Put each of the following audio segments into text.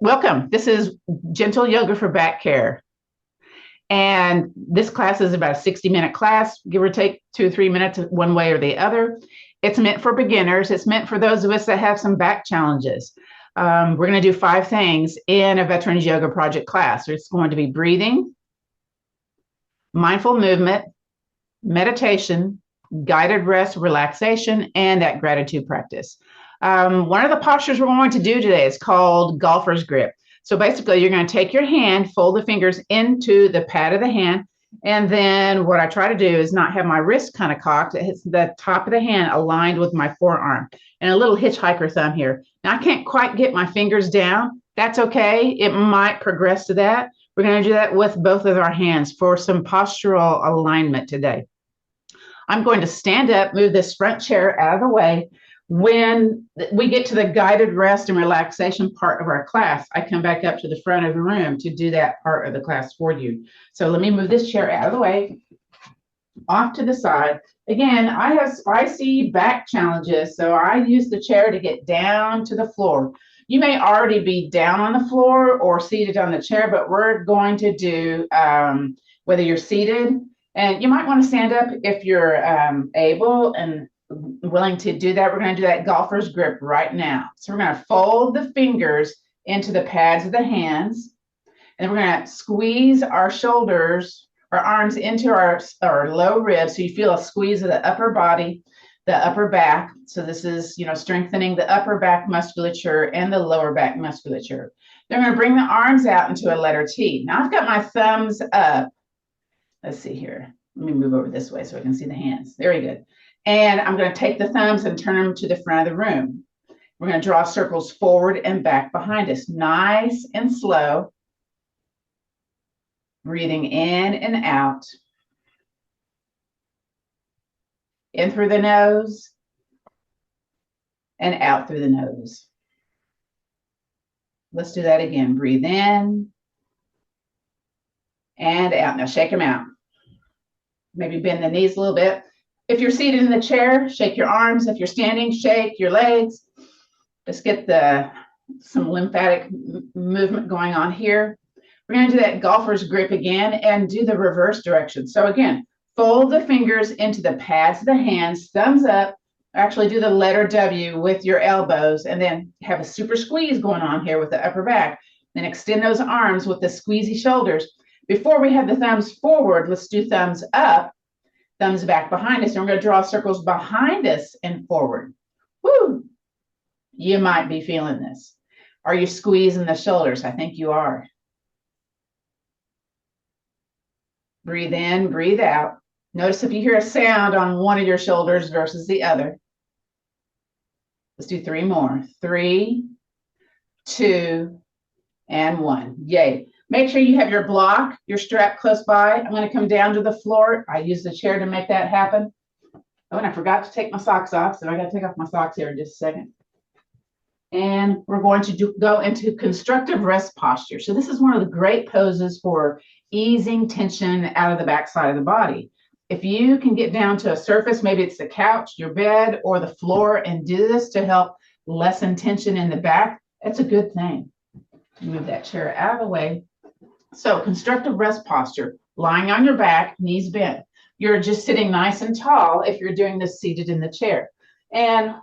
Welcome. This is Gentle Yoga for Back Care. And this class is about a 60-minute class, give or take 2 or 3 minutes one way or the other. It's meant for beginners. It's meant for those of us that have some back challenges. We're going to do 5 things in a Veterans Yoga Project class. It's going to be breathing, mindful movement, meditation, guided rest, relaxation, and that gratitude practice. One of the postures we're going to do today is called golfer's grip. So basically, you're going to take your hand, fold the fingers into the pad of the hand, and then what I try to do is not have my wrist kind of cocked. It's the top of the hand aligned with my forearm, and a little hitchhiker thumb here. Now, I can't quite get my fingers down. That's okay. It might progress to that. We're going to do that with both of our hands for some postural alignment today. I'm going to stand up, move this front chair out of the way. When we get to the guided rest and relaxation part of our class, I come back up to the front of the room to do that part of the class for you. So let me move this chair out of the way, off to the side. Again, I have spicy back challenges, so I use the chair to get down to the floor. You may already be down on the floor or seated on the chair, but we're going to do whether you're seated, and you might want to stand up if you're able and willing to do that. We're going to do that golfer's grip right now. So we're going to fold the fingers into the pads of the hands, and we're going to squeeze our shoulders, our arms into our low ribs, so you feel a squeeze of the upper body, the upper back. So this is, strengthening the upper back musculature and the lower back musculature. Then we're going to bring the arms out into a letter T. Now I've got my thumbs up. Let's see here. Let me move over this way so I can see the hands. Very good. And I'm going to take the thumbs and turn them to the front of the room. We're going to draw circles forward and back behind us. Nice and slow. Breathing in and out. In through the nose and out through the nose. Let's do that again. Breathe in and out. Now shake them out. Maybe bend the knees a little bit. If you're seated in the chair, shake your arms. If you're standing, shake your legs. Just get some lymphatic movement going on here. We're going to do that golfer's grip again and do the reverse direction. So again, fold the fingers into the pads of the hands, thumbs up. Actually do the letter W with your elbows, and then have a super squeeze going on here with the upper back. Then extend those arms with the squeezy shoulders. Before we have the thumbs forward, let's do thumbs up. Thumbs back behind us, and we're going to draw circles behind us and forward. Woo! You might be feeling this. Are you squeezing the shoulders? I think you are. Breathe in, breathe out. Notice if you hear a sound on one of your shoulders versus the other. Let's do 3 more. 3, 2, and 1. Yay. Make sure you have your block, your strap close by. I'm going to come down to the floor. I use the chair to make that happen. Oh, and I forgot to take my socks off, so I got to take off my socks here in just a second. And we're going to go into constructive rest posture. So this is one of the great poses for easing tension out of the backside of the body. If you can get down to a surface, maybe it's the couch, your bed, or the floor, and do this to help lessen tension in the back, that's a good thing. Move that chair out of the way. So constructive rest posture, lying on your back, knees bent. You're just sitting nice and tall if you're doing this seated in the chair. And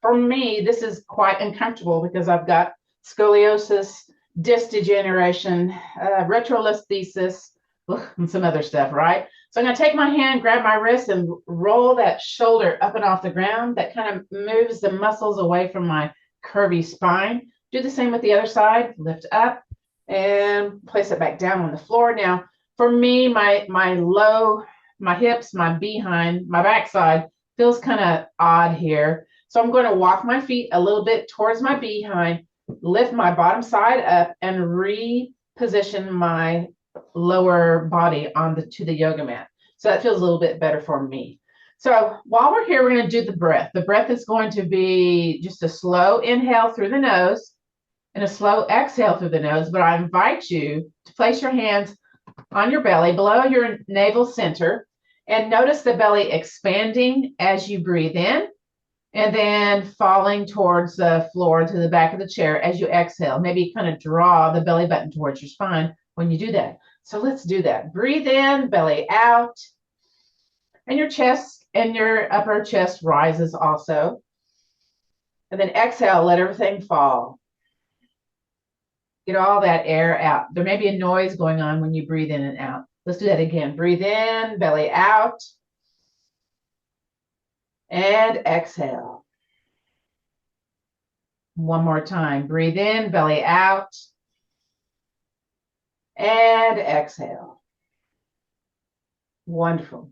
for me, this is quite uncomfortable because I've got scoliosis, disc degeneration, retrolisthesis, and some other stuff, right? So I'm going to take my hand, grab my wrist, and roll that shoulder up and off the ground. That kind of moves the muscles away from my curvy spine. Do the same with the other side. Lift up and place it back down on the floor. Now, for me, my hips, my behind, my backside feels kind of odd here. So I'm going to walk my feet a little bit towards my behind, lift my bottom side up, and reposition my lower body to the yoga mat. So that feels a little bit better for me. So while we're here, we're going to do the breath. The breath is going to be just a slow inhale through the nose and a slow exhale through the nose, but I invite you to place your hands on your belly below your navel center and notice the belly expanding as you breathe in And then falling towards the floor to the back of the chair as you exhale. Maybe kind of draw the belly button towards your spine when you do that. So let's do that. Breathe in, belly out, and your chest and your upper chest rises also. And then exhale, let everything fall. Get all that air out. There may be a noise going on when you breathe in and out. Let's do that again. Breathe in, belly out, and exhale. One more time. Breathe in, belly out, and exhale. Wonderful.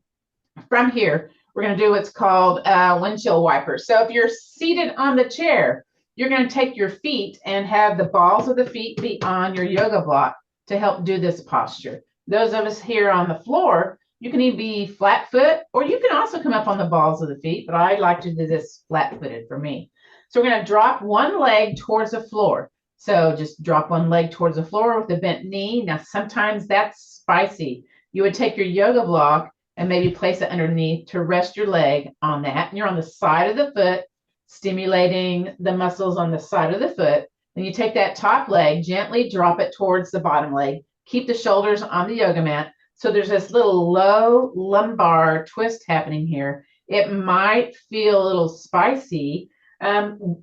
From here, we're going to do what's called windshield wipers. So if you're seated on the chair, you're going to take your feet and have the balls of the feet be on your yoga block to help do this posture. Those of us here on the floor, you can either be flat foot or you can also come up on the balls of the feet, but I like to do this flat footed for me. So we're going to drop one leg towards the floor. So just drop one leg towards the floor with a bent knee. Now, sometimes that's spicy. You would take your yoga block and maybe place it underneath to rest your leg on that. And you're on the side of the foot, stimulating the muscles on the side of the foot. Then you take that top leg, gently drop it towards the bottom leg. Keep the shoulders on the yoga mat. So there's this little low lumbar twist happening here. It might feel a little spicy.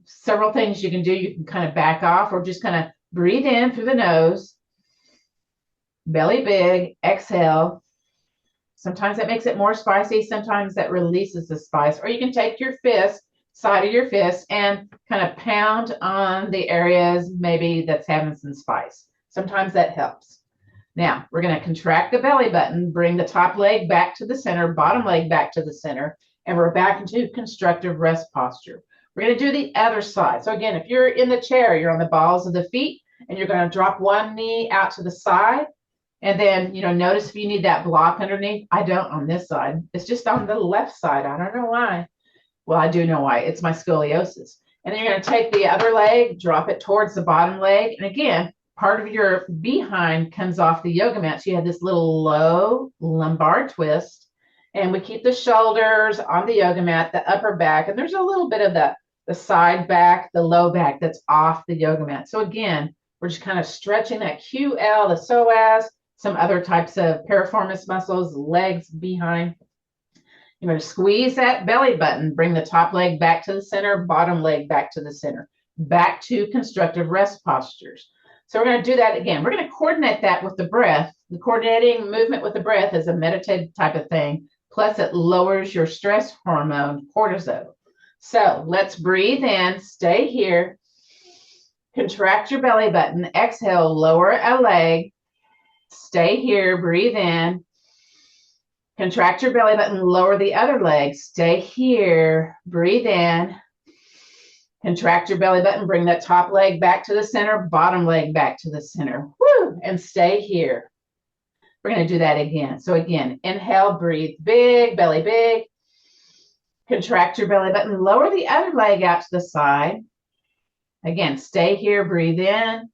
Several things you can do. You can kind of back off or just kind of breathe in through the nose, belly big, exhale. Sometimes that makes it more spicy. Sometimes that releases the spice. Or you can take your fist, side of your fist, and kind of pound on the areas maybe that's having some spice. Sometimes that helps. Now, we're going to contract the belly button, bring the top leg back to the center, bottom leg back to the center, and we're back into constructive rest posture. We're going to do the other side. So again, if you're in the chair, you're on the balls of the feet, and you're going to drop one knee out to the side. And then, notice if you need that block underneath. I don't on this side. It's just on the left side. I don't know why. Well, I do know why. It's my scoliosis. And then you're going to take the other leg, drop it towards the bottom leg. And again, part of your behind comes off the yoga mat. So you have this little low lumbar twist. And we keep the shoulders on the yoga mat, the upper back. And there's a little bit of the side back, the low back that's off the yoga mat. So again, we're just kind of stretching that QL, the psoas, some other types of piriformis muscles, legs behind. You're going to squeeze that belly button, bring the top leg back to the center, bottom leg back to the center, back to constructive rest postures. So we're going to do that again. We're going to coordinate that with the breath. The coordinating movement with the breath is a meditative type of thing. Plus, it lowers your stress hormone, cortisol. So let's breathe in, stay here, contract your belly button, exhale, lower a leg. Stay here, breathe in, contract your belly button, lower the other leg, stay here, breathe in, contract your belly button, bring that top leg back to the center, bottom leg back to the center, woo, and stay here. We're going to do that again. So again, inhale, breathe big, belly big, contract your belly button, lower the other leg out to the side. Again, stay here, breathe in.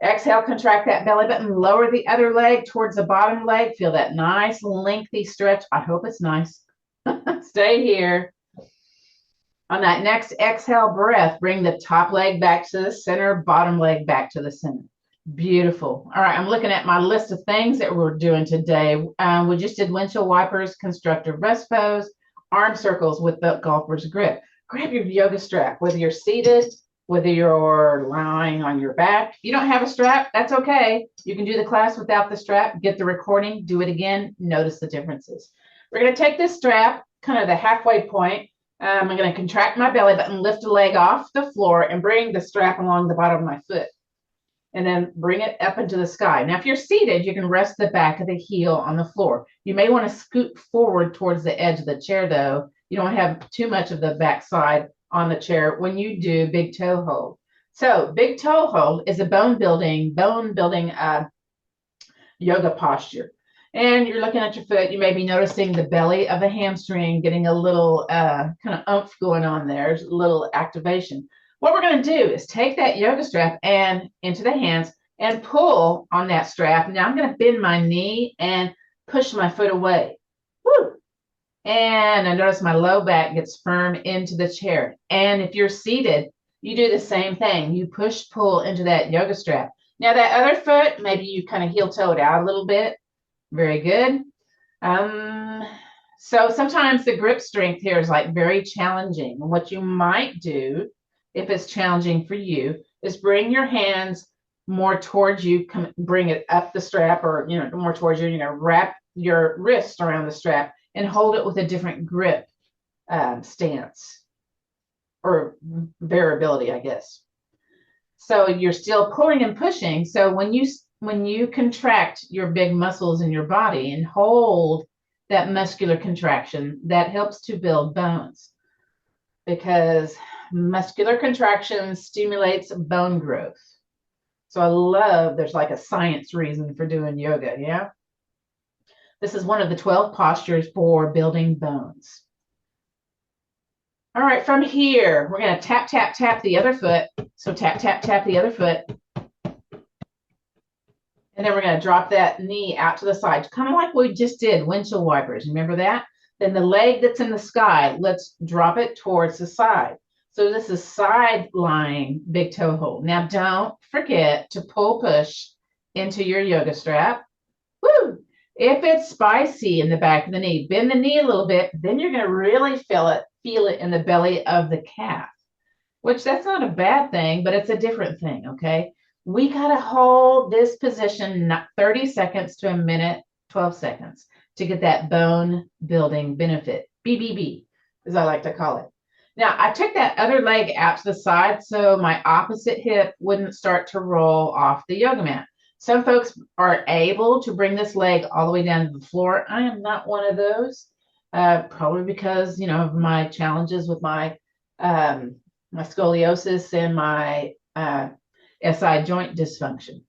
Exhale, contract that belly button, lower the other leg towards the bottom leg. Feel that nice, lengthy stretch. I hope it's nice. Stay here. On that next exhale breath, bring the top leg back to the center, bottom leg back to the center. Beautiful. All right, I'm looking at my list of things that we're doing today. We just did windshield wipers, constructive rest pose, arm circles with the golfer's grip. Grab your yoga strap, whether you're seated, whether you're lying on your back. If you don't have a strap, that's okay. You can do the class without the strap. Get the recording, do it again, notice the differences. We're going to take this strap, kind of the halfway point. I'm going to contract my belly button, lift a leg off the floor, and bring the strap along the bottom of my foot. And then bring it up into the sky. Now, if you're seated, you can rest the back of the heel on the floor. You may want to scoot forward towards the edge of the chair, though. You don't have too much of the back side on the chair when you do big toe hold. So big toe hold is a bone building yoga posture. And you're looking at your foot, you may be noticing the belly of the hamstring getting a little kind of oomph going on there. There's a little activation. What we're going to do is take that yoga strap and into the hands and pull on that strap. Now I'm going to bend my knee and push my foot away. Woo! And I notice my low back gets firm into the chair. And if you're seated, you do the same thing. You push, pull into that yoga strap. Now that other foot, maybe you kind of heel toe it out a little bit. Very good. Um, so sometimes the grip strength here is like very challenging. What you might do, if it's challenging for you, is bring your hands more towards you, bring it up the strap, or more towards you, wrap your wrists around the strap and hold it with a different grip stance or variability, I guess. So you're still pulling and pushing. So when you contract your big muscles in your body and hold that muscular contraction, that helps to build bones, because muscular contraction stimulates bone growth. So I love, there's like a science reason for doing yoga. Yeah. This is one of the 12 postures for building bones. All right, from here, we're going to tap, tap, tap the other foot. So tap, tap, tap the other foot. And then we're going to drop that knee out to the side, kind of like we just did windshield wipers. Remember that? Then the leg that's in the sky, let's drop it towards the side. So this is side lying big toe hold. Now don't forget to pull push into your yoga strap. Woo! If it's spicy in the back of the knee, bend the knee a little bit, then you're going to really feel it in the belly of the calf, which that's not a bad thing, but it's a different thing, okay? We got to hold this position 30 seconds to a minute, 12 seconds to get that bone building benefit, BBB, as I like to call it. Now, I took that other leg out to the side so my opposite hip wouldn't start to roll off the yoga mat. Some folks are able to bring this leg all the way down to the floor. I am not one of those, probably because, of my challenges with my scoliosis and my SI joint dysfunction.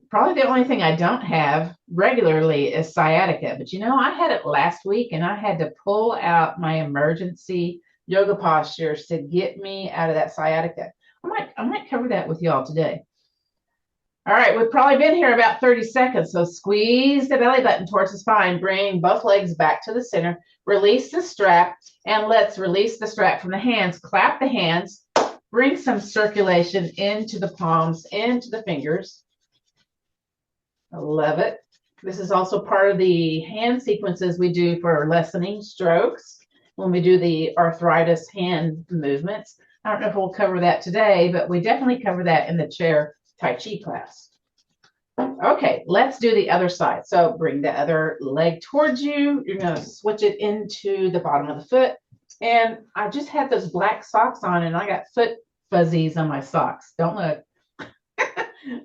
Probably the only thing I don't have regularly is sciatica, but I had it last week and I had to pull out my emergency yoga postures to get me out of that sciatica. I might cover that with y'all today. All right, we've probably been here about 30 seconds, so squeeze the belly button towards the spine, bring both legs back to the center, release the strap, and let's release the strap from the hands. Clap the hands, bring some circulation into the palms, into the fingers. I love it. This is also part of the hand sequences we do for lessening strokes when we do the arthritis hand movements. I don't know if we'll cover that today, but we definitely cover that in the chair Tai Chi class. Okay, let's do the other side. So bring the other leg towards you. You're going to switch it into the bottom of the foot. And I just had those black socks on and I got foot fuzzies on my socks. Don't look.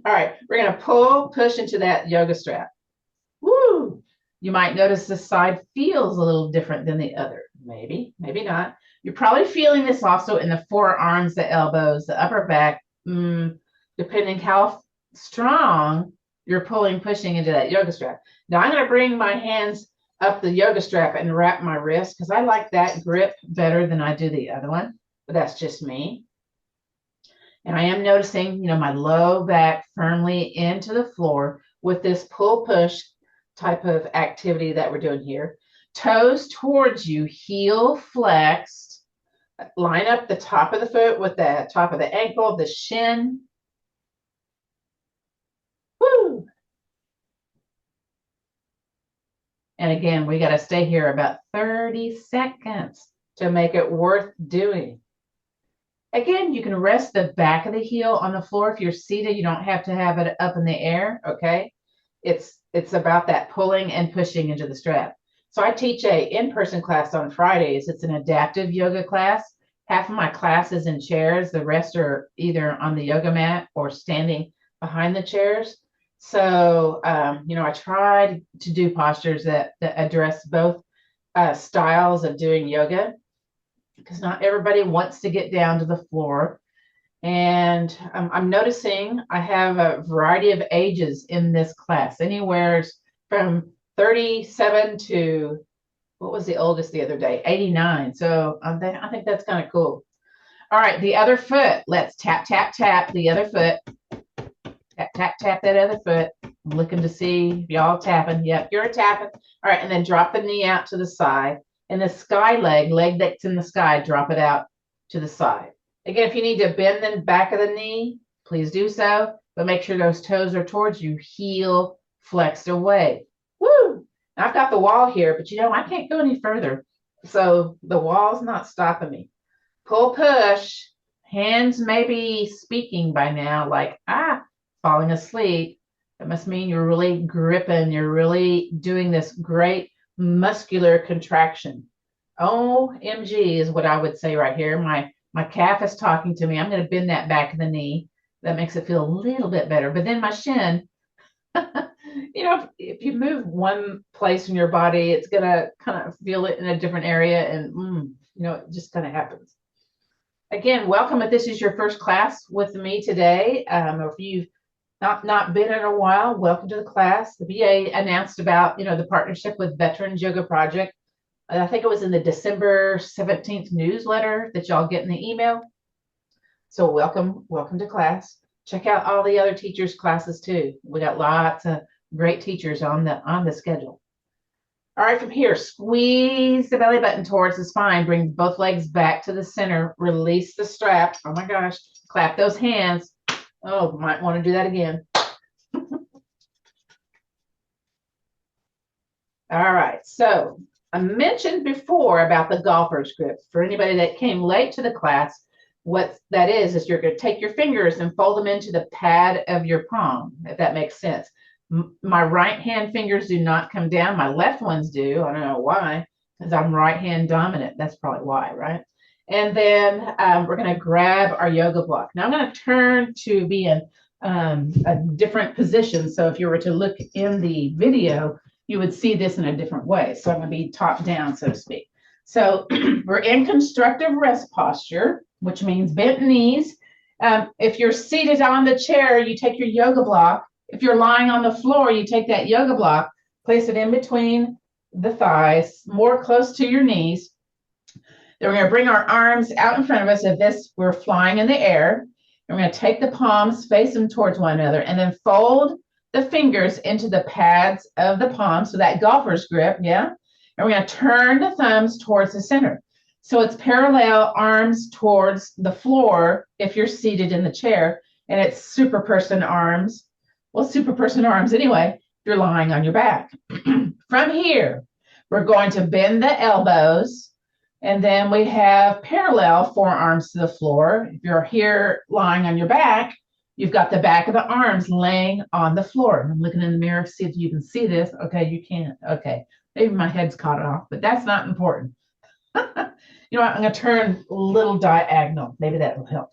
All right, we're going to pull, push into that yoga strap. Woo! You might notice this side feels a little different than the other. Maybe, maybe not. You're probably feeling this also in the forearms, the elbows, the upper back, depending how strong you're pulling, pushing into that yoga strap. Now I'm going to bring my hands up the yoga strap and wrap my wrist because I like that grip better than I do the other one, but that's just me. And I am noticing, my low back firmly into the floor with this pull push type of activity that we're doing here. Toes towards you, heel flexed. Line up the top of the foot with the top of the ankle, the shin. Woo! And again, we got to stay here about 30 seconds to make it worth doing. Again, you can rest the back of the heel on the floor. If you're seated, you don't have to have it up in the air, okay? It's about that pulling and pushing into the strap. So I teach a in-person class on Fridays. It's an adaptive yoga class. Half of my class is in chairs. The rest are either on the yoga mat or standing behind the chairs. So, I tried to do postures that address both styles of doing yoga, because not everybody wants to get down to the floor. And I'm noticing I have a variety of ages in this class, anywhere from 37 to, what was the oldest the other day? 89. So I think that's kind of cool. All right, the other foot. Let's tap, tap, tap the other foot. Tap, tap, tap that other foot. I'm looking to see if y'all tapping. Yep, you're tapping. All right, and then drop the knee out to the side. And the sky leg that's in the sky, drop it out to the side. Again, if you need to bend the back of the knee, please do so. But make sure those toes are towards you, heel flexed away. Woo! Now, I've got the wall here, but I can't go any further. So the wall's not stopping me. Pull, push. Hands may be speaking by now, like, falling asleep. That must mean you're really gripping. You're really doing this great muscular contraction. OMG is what I would say right here. My calf is talking to me. I'm going to bend that back of the knee. That makes it feel a little bit better. But then my shin, if you move one place in your body, it's going to kind of feel it in a different area. And, it just kind of happens. Again, welcome. If this is your first class with me today, or if you've not been in a while, welcome to the class. The VA announced about, the partnership with Veterans Yoga Project. I think it was in the December 17th newsletter that y'all get in the email. So welcome to class. Check out all the other teachers' classes too. We got lots of great teachers on the schedule. All right, from here, squeeze the belly button towards the spine. Bring both legs back to the center. Release the strap. Oh my gosh. Clap those hands. Oh, might want to do that again. All right, so I mentioned before about the golfer's grip. For anybody that came late to the class, what that is you're going to take your fingers and fold them into the pad of your palm, if that makes sense. My right hand fingers do not come down. My left ones do. I don't know why, because I'm right hand dominant. That's probably why, right? And then we're going to grab our yoga block. Now I'm going to turn to be in a different position. So if you were to look in the video, you would see this in a different way. So I'm going to be top down, so to speak. So we're in constructive rest posture, which means bent knees. If you're seated on the chair, you take your yoga block. If you're lying on the floor, you take that yoga block, place it in between the thighs, more close to your knees. Then we're going to bring our arms out in front of us. If this, we're flying in the air. And we're going to take the palms, face them towards one another, and then fold the fingers into the pads of the palms, so that golfer's grip, yeah? And we're going to turn the thumbs towards the center. So it's parallel, arms towards the floor if you're seated in the chair, and it's super person arms. Well, super person arms anyway, if you're lying on your back. From here, we're going to bend the elbows, and then we have parallel forearms to the floor. If you're here lying on your back, you've got the back of the arms laying on the floor. I'm looking in the mirror to see if you can see this. Okay, you can't. Okay, maybe my head's caught off, but that's not important. You know what? I'm going to turn a little diagonal. Maybe that will help.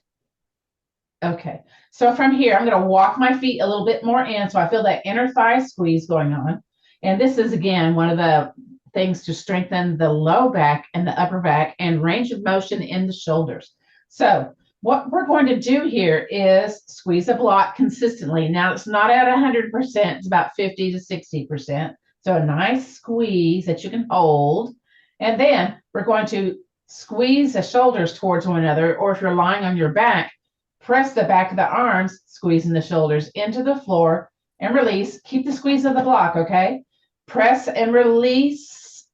Okay, so from here, I'm going to walk my feet a little bit more in so I feel that inner thigh squeeze going on. And this is, again, one of the things to strengthen the low back and the upper back and range of motion in the shoulders. So what we're going to do here is squeeze the block consistently. Now, it's not at 100%. It's about 50 to 60%. So a nice squeeze that you can hold. And then we're going to squeeze the shoulders towards one another, or if you're lying on your back, press the back of the arms, squeezing the shoulders into the floor, and release. Keep the squeeze of the block, okay? Press and release.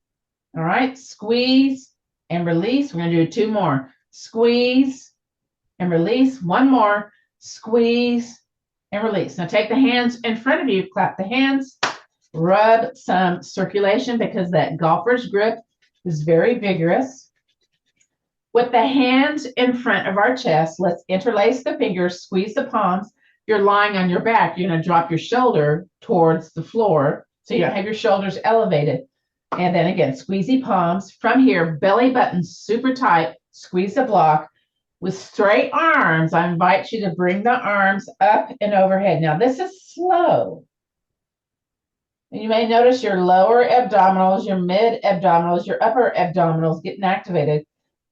All right, squeeze and release. We're going to do two more. Squeeze and release. One more. Squeeze and release. Now take the hands in front of you, clap the hands, rub some circulation because that golfer's grip is very vigorous. With the hands in front of our chest, let's interlace the fingers, squeeze the palms. If you're lying on your back, you're going to drop your shoulder towards the floor so you don't have your shoulders elevated. And then again, squeezy palms. From here, belly button super tight, squeeze the block. With straight arms, I invite you to bring the arms up and overhead. Now, this is slow. And you may notice your lower abdominals, your mid abdominals, your upper abdominals getting activated.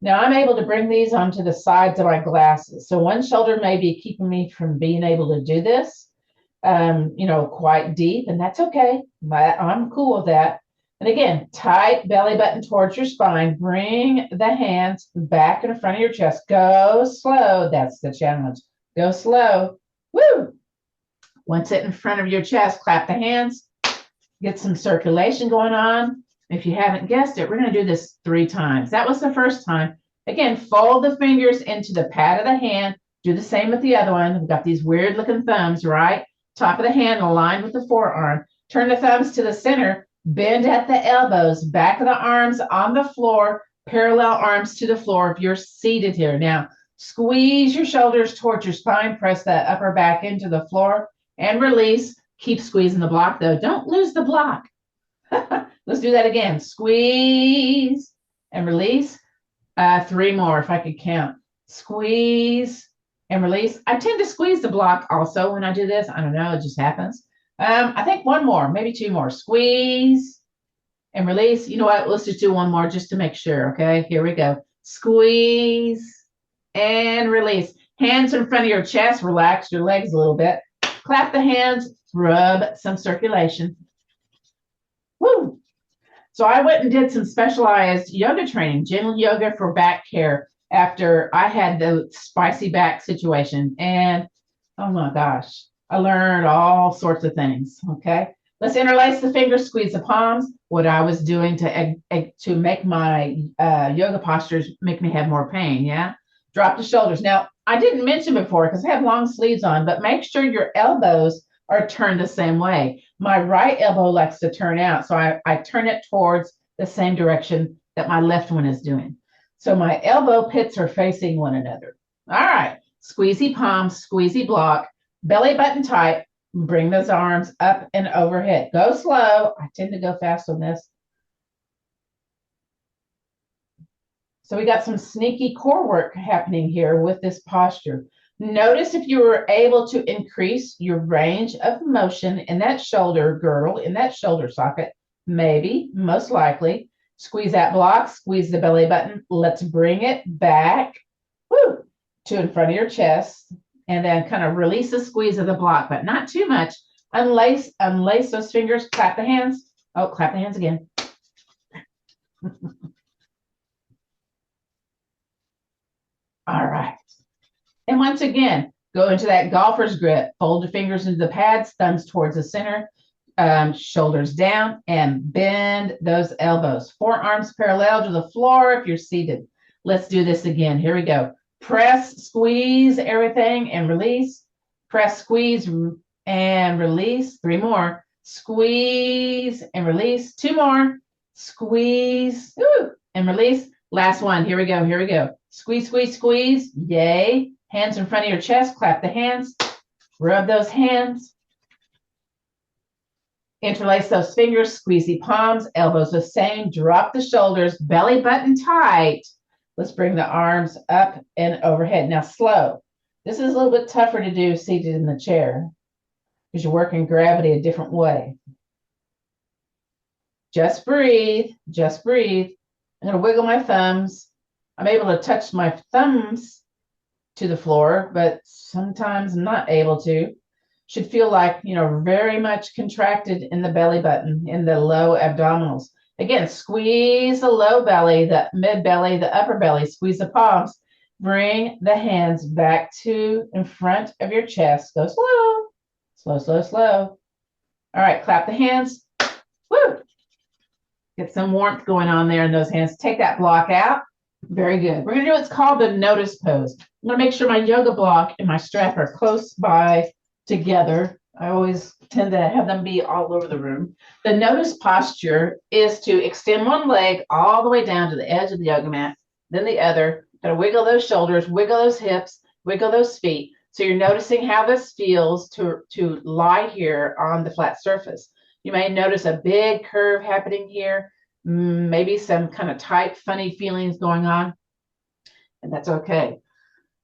Now I'm able to bring these onto the sides of my glasses. So one shoulder may be keeping me from being able to do this, quite deep, and that's okay. I'm cool with that. And again, tight belly button towards your spine. Bring the hands back in front of your chest. Go slow. That's the challenge. Go slow. Woo! Once it in front of your chest, clap the hands, get some circulation going on. If you haven't guessed it, we're going to do this 3 times. That was the first time. Again, fold the fingers into the pad of the hand. Do the same with the other one. We've got these weird looking thumbs, right? Top of the hand aligned with the forearm. Turn the thumbs to the center. Bend at the elbows. Back of the arms on the floor. Parallel arms to the floor if you're seated here. Now, squeeze your shoulders towards your spine. Press that upper back into the floor and release. Keep squeezing the block, though. Don't lose the block. Let's do that again. Squeeze and release. 3 more if I could count. Squeeze and release. I tend to squeeze the block also when I do this. I don't know. It just happens. I think 1 more, maybe 2 more. Squeeze and release. You know what? Let's just do 1 more just to make sure. Okay, here we go. Squeeze and release. Hands in front of your chest. Relax your legs a little bit. Clap the hands. Rub some circulation. Woo! So I went and did some specialized yoga training, gentle yoga for back care after I had the spicy back situation. And oh my gosh, I learned all sorts of things. Okay, let's interlace the fingers, squeeze the palms. What I was doing to make my yoga postures make me have more pain. Yeah, drop the shoulders. Now I didn't mention before because I have long sleeves on, but make sure your elbows are turned the same way. My right elbow likes to turn out, so I turn it towards the same direction that my left one is doing. So my elbow pits are facing one another. All right, squeezy palms, squeezy block, belly button tight, bring those arms up and overhead. Go slow. I tend to go fast on this. So we got some sneaky core work happening here with this posture. Notice if you were able to increase your range of motion in that shoulder girdle, in that shoulder socket, maybe, most likely. Squeeze that block, squeeze the belly button. Let's bring it back woo, to in front of your chest, and then kind of release the squeeze of the block, but not too much. Unlace those fingers, clap the hands. Oh, clap the hands again. All right. And once again, go into that golfer's grip. Fold your fingers into the pads, thumbs towards the center, shoulders down, and bend those elbows. Forearms parallel to the floor if you're seated. Let's do this again. Here we go. Press, squeeze everything, and release. Press, squeeze, and release. 3 more. Squeeze and release. 2 more. Squeeze and release. Last one. Here we go. Here we go. Squeeze, squeeze, squeeze. Yay. Hands in front of your chest. Clap the hands. Rub those hands. Interlace those fingers. Squeeze the palms. Elbows the same. Drop the shoulders. Belly button tight. Let's bring the arms up and overhead. Now slow. This is a little bit tougher to do seated in the chair because you're working gravity a different way. Just breathe. Just breathe. I'm going to wiggle my thumbs. I'm able to touch my thumbs to the floor, but sometimes I'm not able to. Should feel like, very much contracted in the belly button, in the low abdominals. Again, squeeze the low belly, the mid belly, the upper belly, squeeze the palms. Bring the hands back to in front of your chest. Go slow, slow, slow, slow. All right, clap the hands. Woo! Get some warmth going on there in those hands. Take that block out. Very good. We're going to do what's called the notice pose. I'm going to make sure my yoga block and my strap are close by together. I always tend to have them be all over the room. The notice posture is to extend one leg all the way down to the edge of the yoga mat, then the other. Gotta wiggle those shoulders, wiggle those hips, wiggle those feet. So you're noticing how this feels to lie here on the flat surface. You may notice a big curve happening here, maybe some kind of tight, funny feelings going on, and that's okay.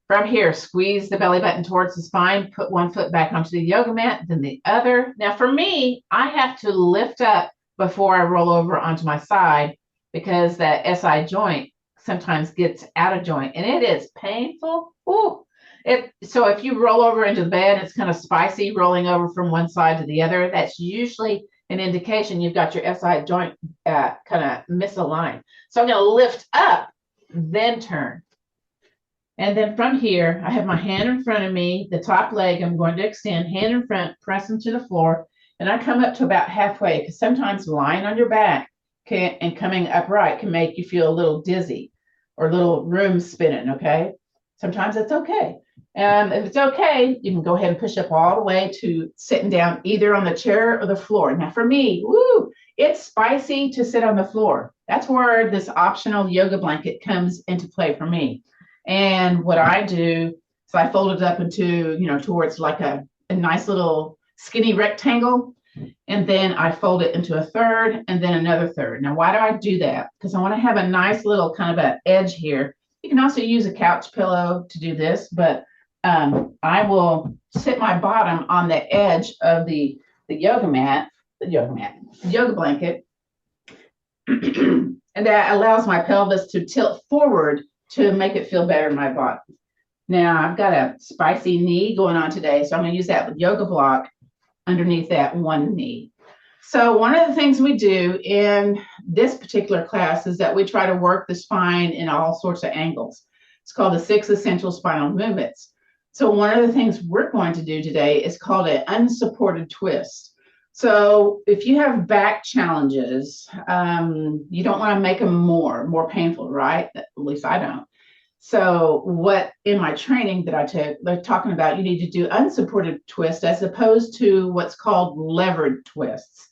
From here, squeeze the belly button towards the spine, put one foot back onto the yoga mat, then the other. Now for me, I have to lift up before I roll over onto my side because that SI joint sometimes gets out of joint and it is painful. Ooh. So if you roll over into the bed, it's kind of spicy rolling over from one side to the other. That's usually an indication you've got your SI joint kind of misaligned. So I'm going to lift up, then turn. And then from here, I have my hand in front of me, the top leg I'm going to extend, hand in front, press into the floor. And I come up to about halfway because sometimes lying on your back and coming upright can make you feel a little dizzy or a little room spinning, okay? Sometimes it's okay. If it's okay, you can go ahead and push up all the way to sitting down either on the chair or the floor. Now for me, woo, it's spicy to sit on the floor. That's where this optional yoga blanket comes into play for me. And what I do is I fold it up into, towards like a nice little skinny rectangle. And then I fold it into a third and then another third. Now, why do I do that? Because I want to have a nice little kind of an edge here. You can also use a couch pillow to do this, but I will sit my bottom on the edge of the yoga blanket. And that allows my pelvis to tilt forward to make it feel better in my body. Now, I've got a spicy knee going on today, so I'm going to use that with yoga block underneath that one knee. So one of the things we do in this particular class is that we try to work the spine in all sorts of angles. It's called the 6 essential spinal movements. So one of the things we're going to do today is called an unsupported twist. So if you have back challenges, you don't want to make them more painful, right? At least I don't. So what in my training that I took, they're talking about you need to do unsupported twist as opposed to what's called levered twists.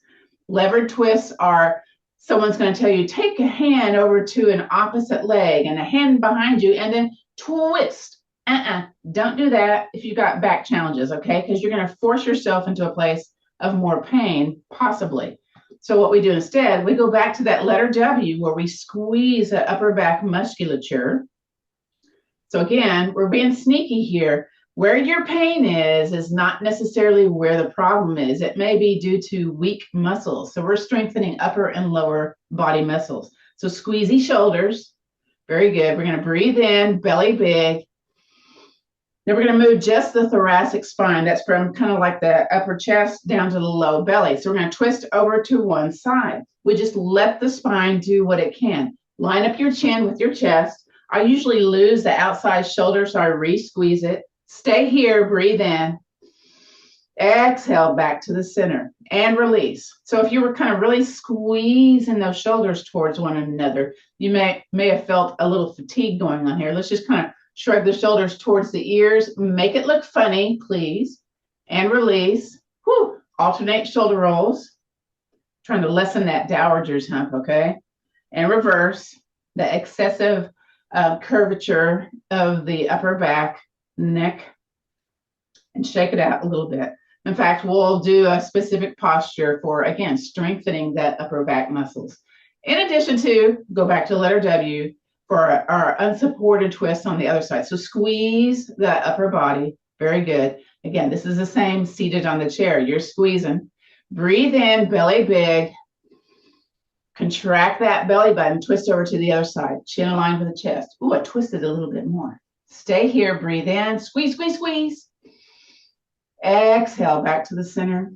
Levered twists are someone's going to tell you, take a hand over to an opposite leg and a hand behind you and then twist. Don't do that if you've got back challenges, okay? Because you're going to force yourself into a place of more pain, possibly. So what we do instead, we go back to that letter W where we squeeze the upper back musculature. So again, we're being sneaky here. Where your pain is not necessarily where the problem is. It may be due to weak muscles. So we're strengthening upper and lower body muscles. So squeezy shoulders. Very good. We're going to breathe in, belly big. Then we're going to move just the thoracic spine. That's from kind of like the upper chest down to the low belly. So we're going to twist over to one side. We just let the spine do what it can. Line up your chin with your chest. I usually lose the outside shoulder, so I re-squeeze it. Stay here, breathe in. Exhale back to the center and release. So if you were kind of really squeezing those shoulders towards one another, you may have felt a little fatigue going on here. Let's just kind of shrug the shoulders towards the ears. Make it look funny, please. And release. Whew. Alternate shoulder rolls. Trying to lessen that dowager's hump, okay? And reverse the excessive curvature of the upper back, neck, and shake it out a little bit. In fact, we'll do a specific posture for, again, strengthening that upper back muscles. In addition to, go back to letter W for our unsupported twist on the other side. So squeeze the upper body. Very good. Again, this is the same seated on the chair. You're squeezing. Breathe in, belly big. Contract that belly button, twist over to the other side. Chin aligned with the chest. Ooh, I twisted a little bit more. Stay here, breathe in, squeeze, squeeze, squeeze. Exhale back to the center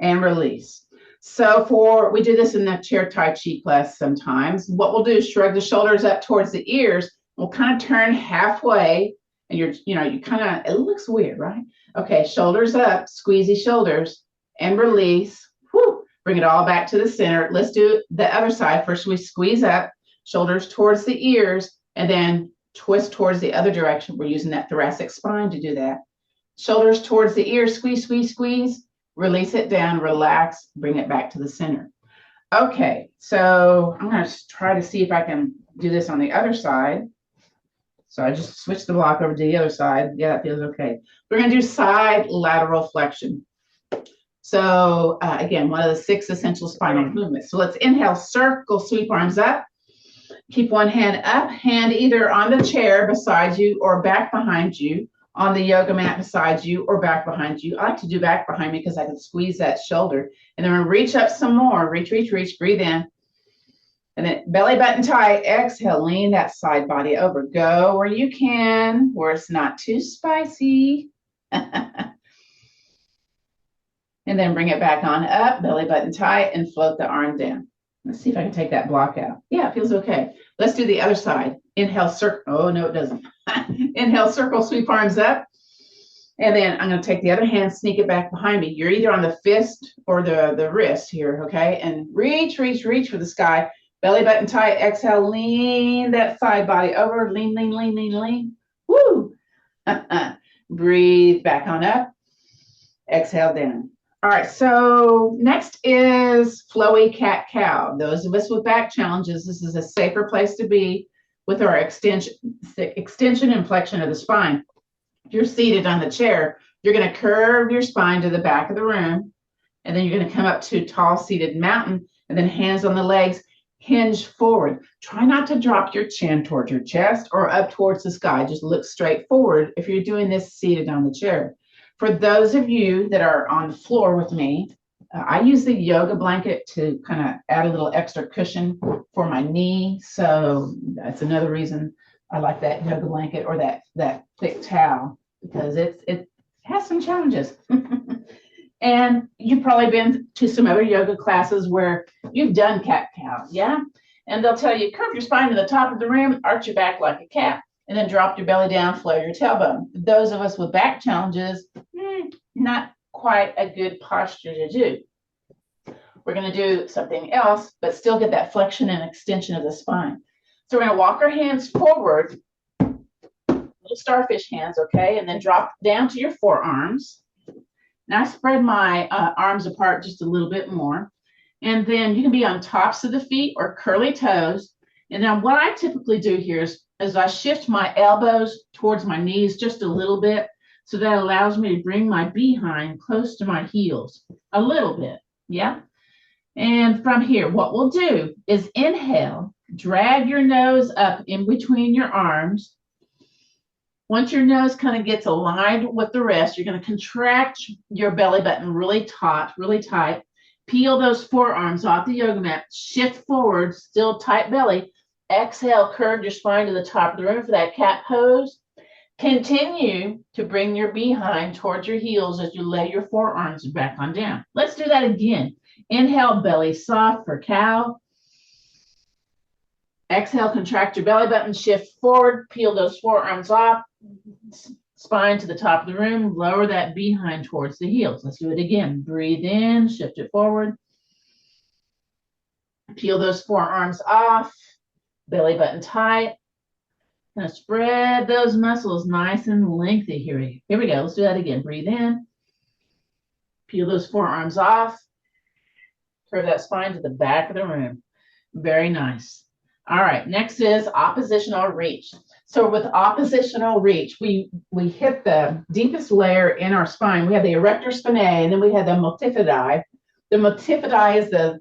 and release. So we do this in the chair Tai Chi class sometimes. What we'll do is shrug the shoulders up towards the ears. We'll kind of turn halfway and you kind of, it looks weird, right? Okay, shoulders up, squeezy shoulders and release. Whew. Bring it all back to the center. Let's do the other side. First, we squeeze up, shoulders towards the ears, and then twist towards the other direction. We're using that thoracic spine to do that. Shoulders towards the ears, squeeze, squeeze, squeeze. Release it down, relax, bring it back to the center. Okay, so I'm going to try to see if I can do this on the other side. So I just switched the block over to the other side. Yeah, that feels okay. We're going to do side lateral flexion. So again, one of the 6 essential spinal movements. So let's inhale, circle, sweep arms up. Keep one hand up, hand either on the chair beside you or back behind you, on the yoga mat beside you or back behind you. I like to do back behind me because I can squeeze that shoulder. And then we're going to reach up some more. Reach, reach, reach, breathe in. And then belly button tight, exhale, lean that side body over. Go where you can, where it's not too spicy. And then bring it back on up, belly button tight, and float the arm down. Let's see if I can take that block out. Yeah, it feels okay. Let's do the other side. Inhale, circle. Oh, no, it doesn't. Inhale, circle, sweep arms up. And then I'm going to take the other hand, sneak it back behind me. You're either on the fist or the wrist here, okay? And reach, reach, reach for the sky. Belly button tight. Exhale, lean that side body over. Lean, lean, lean, lean, lean. Woo! Breathe back on up. Exhale down. All right, so next is flowy cat-cow. Those of us with back challenges, this is a safer place to be with our extension and flexion of the spine. If you're seated on the chair, you're going to curve your spine to the back of the room, and then you're going to come up to tall seated mountain, and then hands on the legs, hinge forward. Try not to drop your chin towards your chest or up towards the sky. Just look straight forward if you're doing this seated on the chair. For those of you that are on the floor with me, I use the yoga blanket to kind of add a little extra cushion for my knee. So that's another reason I like that yoga blanket or that thick towel, because it has some challenges. And you've probably been to some other yoga classes where you've done cat-cow, yeah? And they'll tell you, curve your spine to the top of the room, arch your back like a cat, and then drop your belly down, flow your tailbone. Those of us with back challenges, not quite a good posture to do. We're going to do something else, but still get that flexion and extension of the spine. So we're going to walk our hands forward, little starfish hands, okay? And then drop down to your forearms. Now I spread my arms apart just a little bit more. And then you can be on tops of the feet or curly toes. And then what I typically do here is I shift my elbows towards my knees just a little bit, so that allows me to bring my behind close to my heels a little bit, yeah? And from here, what we'll do is inhale, drag your nose up in between your arms. Once your nose kind of gets aligned with the rest, you're going to contract your belly button really taut, really tight. Peel those forearms off the yoga mat, shift forward, still tight belly. Exhale, curve your spine to the top of the room for that cat pose. Continue to bring your behind towards your heels as you lay your forearms back on down. Let's do that again. Inhale, belly soft for cow. Exhale, contract your belly button, shift forward, peel those forearms off, spine to the top of the room, lower that behind towards the heels. Let's do it again. Breathe in, shift it forward. Peel those forearms off, belly button tight. Now spread those muscles nice and lengthy here. Here we go. Let's do that again. Breathe in. Peel those forearms off. Curve that spine to the back of the room. Very nice. All right, next is oppositional reach. So with oppositional reach, we hit the deepest layer in our spine. We have the erector spinae, and then we have the multifidi. The multifidi is the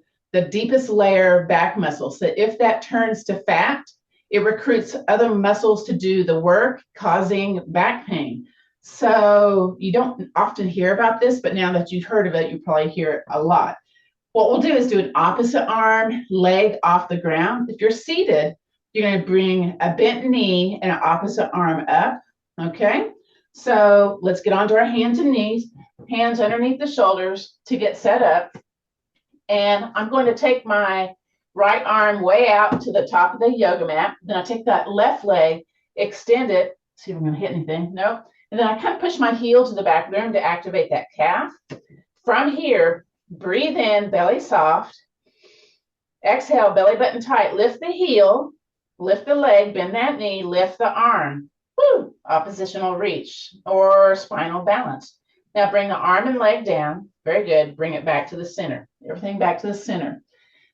deepest layer back muscle. So if that turns to fat, it recruits other muscles to do the work, causing back pain. So you don't often hear about this, but now that you've heard of it, you probably hear it a lot. What we'll do is do an opposite arm, leg off the ground. If you're seated, you're going to bring a bent knee and an opposite arm up, okay? So let's get onto our hands and knees, hands underneath the shoulders to get set up. And I'm going to take my right arm way out to the top of the yoga mat. Then I take that left leg, extend it. See if I'm going to hit anything. No. And then I kind of push my heel to the back of the room to activate that calf. From here, breathe in, belly soft. Exhale, belly button tight. Lift the heel, lift the leg, bend that knee, lift the arm. Woo! Oppositional reach or spinal balance. Now bring the arm and leg down. Very good. Bring it back to the center. Everything back to the center.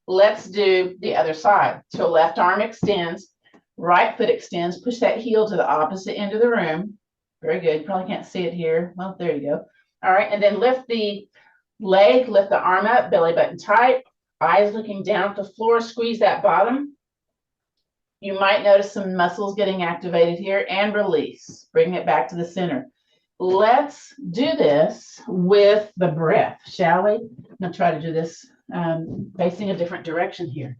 Let's do the other side. So left arm extends, right foot extends. Push that heel to the opposite end of the room. Very good. You probably can't see it here. Well, there you go. All right. And then lift the leg, lift the arm up, belly button tight, eyes looking down at the floor, squeeze that bottom. You might notice some muscles getting activated here, and release. Bring it back to the center. Let's do this with the breath, shall we? I'm going to try to do this facing a different direction here.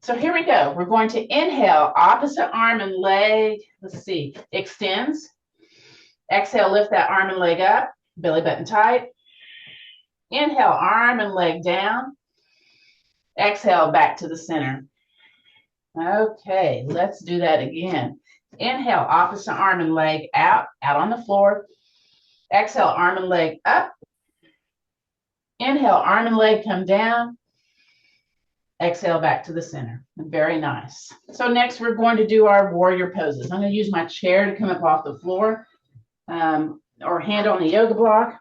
So here we go. We're going to inhale, opposite arm and leg. Let's see, extends. Exhale, lift that arm and leg up, belly button tight. Inhale, arm and leg down. Exhale, back to the center. Okay, let's do that again. Inhale, opposite arm and leg out on the floor. Exhale, arm and leg up. Inhale, arm and leg come down. Exhale back to the center. Very nice. So next we're going to do our warrior poses. I'm going to use my chair to come up off the floor or hand on the yoga block.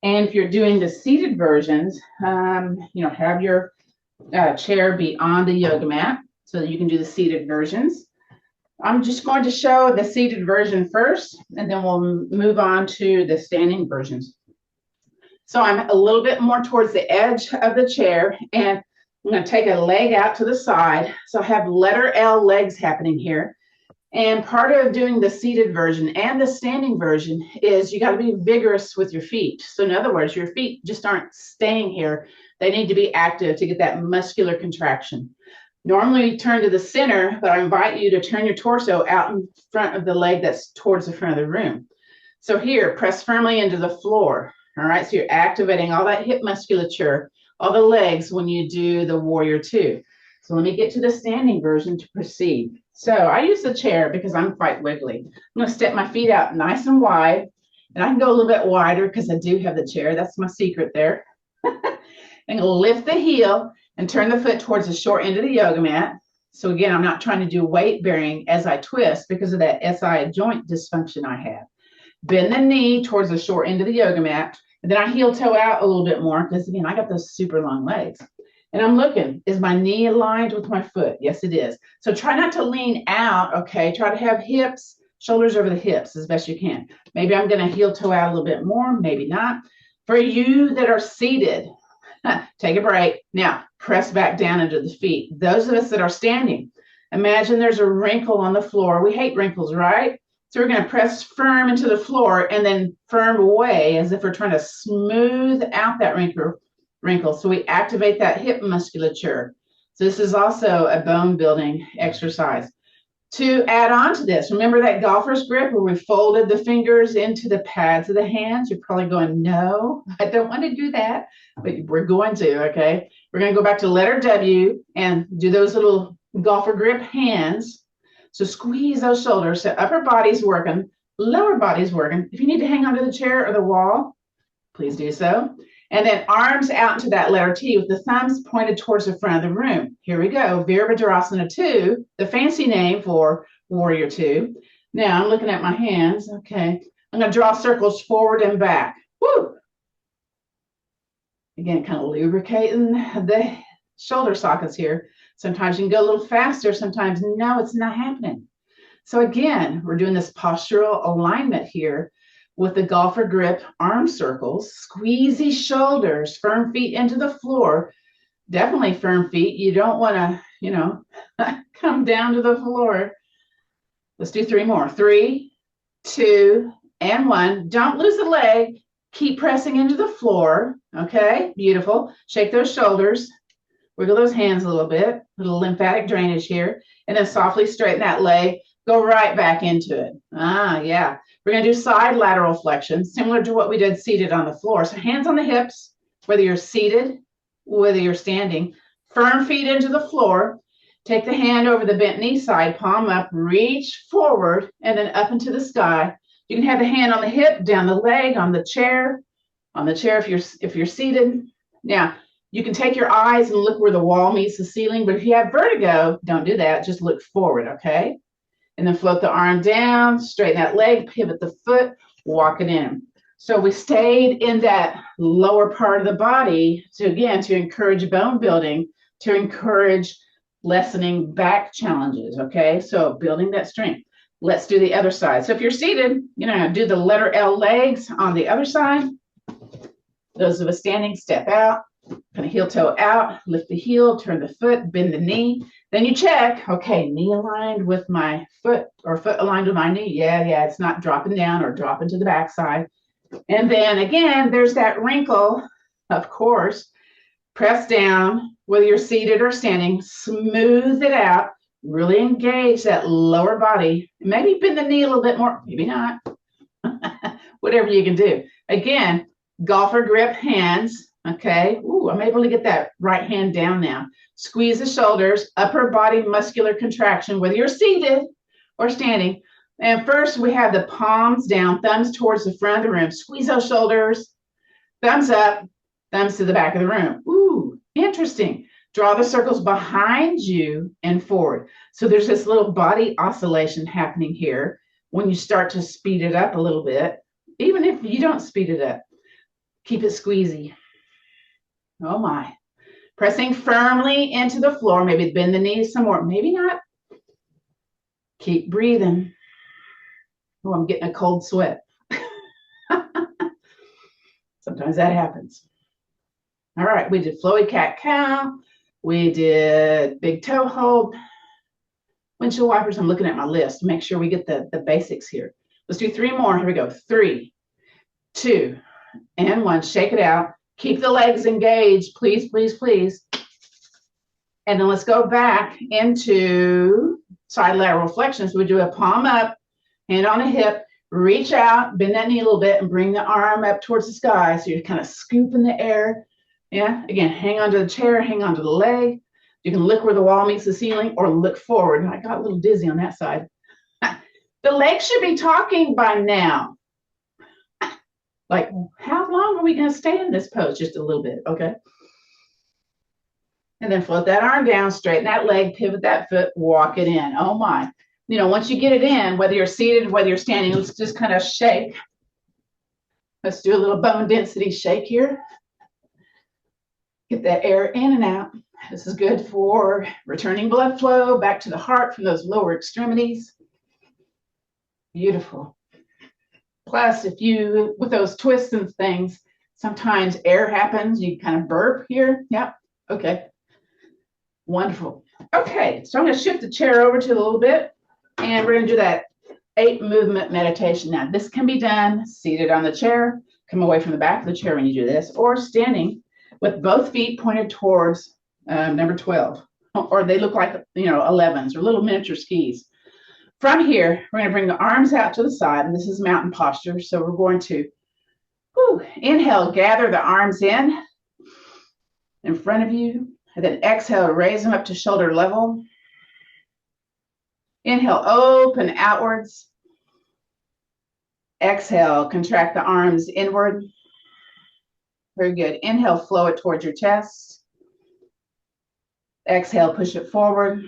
And if you're doing the seated versions, have your chair be on the yoga mat so that you can do the seated versions. I'm just going to show the seated version first, and then we'll move on to the standing versions. So I'm a little bit more towards the edge of the chair, and I'm going to take a leg out to the side. So I have letter L legs happening here. And part of doing the seated version and the standing version is you got to be vigorous with your feet. So in other words, your feet just aren't staying here. They need to be active to get that muscular contraction. Normally you turn to the center, but I invite you to turn your torso out in front of the leg that's towards the front of the room. So here, press firmly into the floor. All right, so you're activating all that hip musculature, all the legs when you do the warrior two. So let me get to the standing version to proceed. So I use the chair because I'm quite wiggly. I'm going to step my feet out nice and wide, and I can go a little bit wider because I do have the chair. That's my secret there. And lift the heel and turn the foot towards the short end of the yoga mat. So again, I'm not trying to do weight bearing as I twist because of that SI joint dysfunction I have. Bend the knee towards the short end of the yoga mat, and then I heel toe out a little bit more because again, I got those super long legs. And I'm looking, is my knee aligned with my foot? Yes, it is. So try not to lean out, okay? Try to have hips, shoulders over the hips as best you can. Maybe I'm going to heel toe out a little bit more, maybe not. For you that are seated, take a break. Now, press back down into the feet. Those of us that are standing, imagine there's a wrinkle on the floor. We hate wrinkles, right? So we're going to press firm into the floor and then firm away as if we're trying to smooth out that wrinkle. So we activate that hip musculature. So this is also a bone building exercise. To add on to this, remember that golfer's grip where we folded the fingers into the pads of the hands? You're probably going, no, I don't want to do that, but we're going to, okay? We're going to go back to letter W and do those little golfer grip hands. So squeeze those shoulders. So upper body's working, lower body's working. If you need to hang onto the chair or the wall, please do so. And then arms out into that letter T with the thumbs pointed towards the front of the room. Here we go. Virabhadrasana 2, the fancy name for Warrior 2. Now I'm looking at my hands. Okay. I'm going to draw circles forward and back. Woo! Again, kind of lubricating the shoulder sockets here. Sometimes you can go a little faster. Sometimes, no, it's not happening. So again, we're doing this postural alignment here with the golfer grip arm circles, squeezy shoulders, firm feet into the floor, definitely firm feet. You don't want to, come down to the floor. Let's do 3 more. 3, 2, and 1. Don't lose the leg. Keep pressing into the floor. Okay, beautiful. Shake those shoulders. Wiggle those hands a little bit. A little lymphatic drainage here. And then softly straighten that leg. Go right back into it. Yeah. We're going to do side lateral flexion, similar to what we did seated on the floor. So hands on the hips, whether you're seated, whether you're standing. Firm feet into the floor. Take the hand over the bent knee side, palm up, reach forward, and then up into the sky. You can have the hand on the hip, down the leg, on the chair if you're seated. Now, you can take your eyes and look where the wall meets the ceiling, but if you have vertigo, don't do that. Just look forward, okay? And then float the arm down, straighten that leg, pivot the foot, walk it in. So we stayed in that lower part of the body to encourage bone building, to encourage lessening back challenges, okay? So building that strength. Let's do the other side. So if you're seated, do the letter L legs on the other side. Those of us standing, step out, kind of heel toe out, lift the heel, turn the foot, bend the knee. Then you check, okay, knee aligned with my foot or foot aligned with my knee. Yeah, it's not dropping down or dropping to the backside. And then again, there's that wrinkle, of course. Press down, whether you're seated or standing, smooth it out, really engage that lower body. Maybe bend the knee a little bit more, maybe not. Whatever you can do. Again, golfer grip hands, Okay. Ooh, I'm able to get that right hand down now. Squeeze the shoulders, upper body muscular contraction, whether you're seated or standing. And first we have the palms down, thumbs towards the front of the room. Squeeze those shoulders, thumbs up, thumbs to the back of the room. Ooh, interesting. Draw the circles behind you and forward. So there's this little body oscillation happening here when you start to speed it up a little bit. Even if you don't speed it up, keep it squeezy. Oh my. Pressing firmly into the floor. Maybe bend the knees some more. Maybe not. Keep breathing. Oh, I'm getting a cold sweat. Sometimes that happens. All right, we did flowy cat-cow. We did big toe hold. Windshield wipers. I'm looking at my list to make sure we get the basics here. Let's do 3 more. Here we go. 3, 2, and 1. Shake it out. Keep the legs engaged, please, please, please. And then let's go back into side lateral flexions. We do a palm up, hand on a hip, reach out, bend that knee a little bit, and bring the arm up towards the sky. So you're kind of scooping the air. Yeah, again, hang onto the chair, hang onto the leg. You can look where the wall meets the ceiling or look forward. I got a little dizzy on that side. The legs should be talking by now. Like, how long are we going to stay in this pose? Just a little bit, okay? And then float that arm down, straighten that leg, pivot that foot, walk it in. Oh my. You know, once you get it in, whether you're seated, whether you're standing, let's just kind of shake. Let's do a little bone density shake here. Get that air in and out. This is good for returning blood flow back to the heart from those lower extremities. Beautiful. Plus, if you, with those twists and things, sometimes air happens. You kind of burp here. Yep. Okay. Wonderful. Okay. So I'm going to shift the chair over to a little bit, and we're going to do that 8 movement meditation. Now, this can be done seated on the chair. Come away from the back of the chair when you do this, or standing with both feet pointed towards number 12, or they look like, 11s or little miniature skis. From here, we're going to bring the arms out to the side, and this is mountain posture. So we're going to inhale, gather the arms in front of you, and then exhale, raise them up to shoulder level. Inhale, open outwards. Exhale, contract the arms inward. Very good. Inhale, flow it towards your chest. Exhale, push it forward.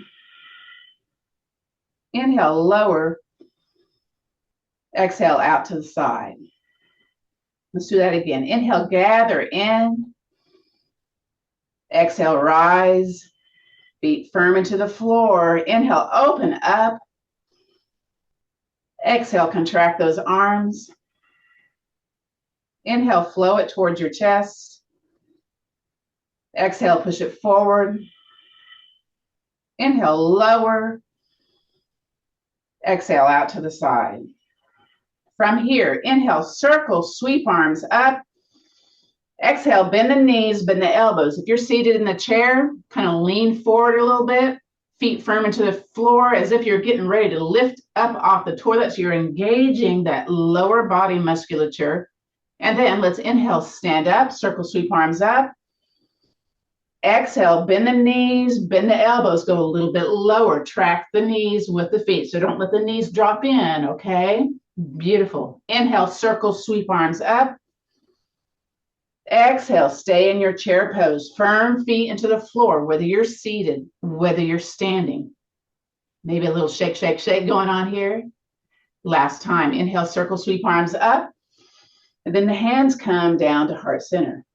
Inhale, lower. Exhale, out to the side. Let's do that again. Inhale, gather in. Exhale, rise. Feet firm into the floor. Inhale, open up. Exhale, contract those arms. Inhale, flow it towards your chest. Exhale, push it forward. Inhale, lower. Exhale, out to the side. From here, inhale, circle, sweep arms up. Exhale, bend the knees, bend the elbows. If you're seated in the chair, kind of lean forward a little bit, feet firm into the floor as if you're getting ready to lift up off the toilet. So you're engaging that lower body musculature. And then let's inhale, stand up, circle, sweep arms up. Exhale, bend the knees, bend the elbows, go a little bit lower, track the knees with the feet. So don't let the knees drop in, okay? Beautiful. Inhale, circle, sweep arms up. Exhale, stay in your chair pose. Firm feet into the floor, whether you're seated, whether you're standing. Maybe a little shake, shake, shake going on here. Last time, inhale, circle, sweep arms up. And then the hands come down to heart center.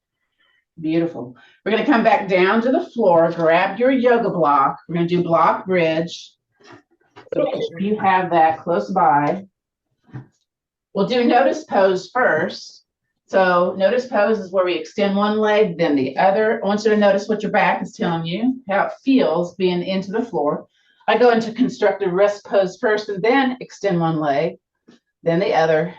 Beautiful. We're going to come back down to the floor, grab your yoga block. We're going to do block bridge. So if you have that close by, we'll do notice pose first. So notice pose is where we extend one leg, then the other. I want you to notice what your back is telling you, how it feels being into the floor. I go into constructive rest pose first and then extend one leg, then the other.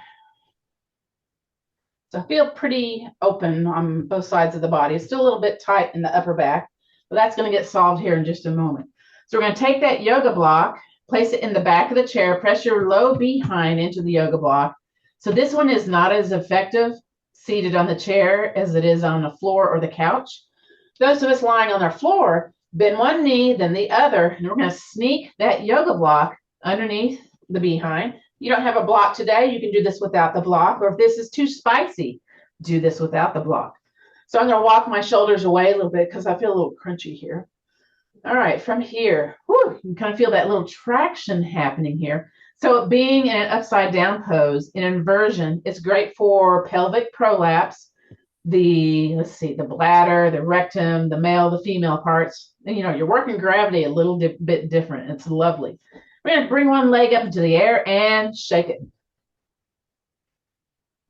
So I feel pretty open on both sides of the body. It's still a little bit tight in the upper back, but that's going to get solved here in just a moment. So we're going to take that yoga block, place it in the back of the chair, press your low behind into the yoga block. So this one is not as effective. seated on the chair as it is on the floor or the couch. Those of us lying on our floor, bend one knee, then the other, and we're going to sneak that yoga block underneath the behind. You don't have a block today, you can do this without the block, or if this is too spicy, do this without the block. So I'm going to walk my shoulders away a little bit because I feel a little crunchy here. All right, from here, whew, you can kind of feel that little traction happening here. So being in an upside down pose, in inversion, it's great for pelvic prolapse, the, let's see, the bladder, the rectum, the male, the female parts. And, you know, you're working gravity a little bit different. It's lovely. We're going to bring one leg up into the air and shake it.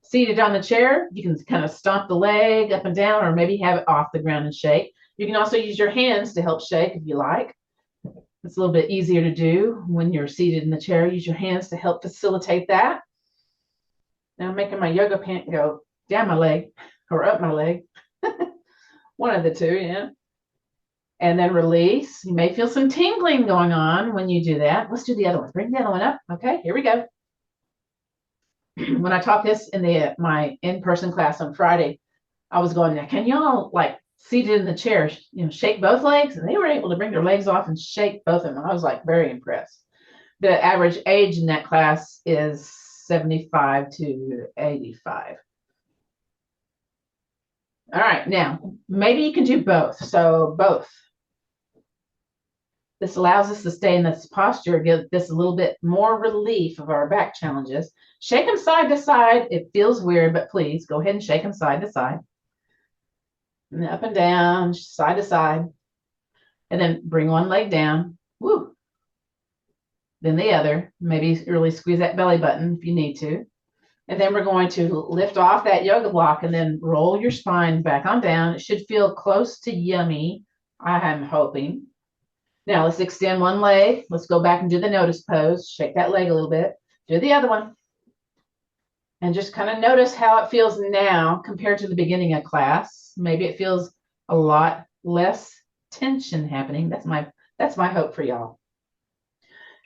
Seated on the chair, you can kind of stomp the leg up and down, or maybe have it off the ground and shake. You can also use your hands to help shake if you like. It's a little bit easier to do when you're seated in the chair. Use your hands to help facilitate that. Now I'm making my yoga pant go down my leg or up my leg. One of the two, yeah. And then release. You may feel some tingling going on when you do that. Let's do the other one. Bring the other one up. Okay, here we go. When I taught this in my in-person class on Friday, I was going, can y'all like seated in the chair, you know, shake both legs? And they were able to bring their legs off and shake both of them. I was like very impressed. The average age in that class is 75 to 85. All right, now maybe you can do both. So both. This allows us to stay in this posture, give this a little bit more relief of our back challenges. Shake them side to side. It feels weird, but please go ahead and shake them side to side. And up and down, side to side. And then bring one leg down. Woo. Then the other. Maybe really squeeze that belly button if you need to. And then we're going to lift off that yoga block and then roll your spine back on down. It should feel close to yummy, I am hoping. Now let's extend one leg. Let's go back and do the notice pose. Shake that leg a little bit. Do the other one. And just kind of notice how it feels now compared to the beginning of class. Maybe it feels a lot less tension happening. That's my hope for y'all.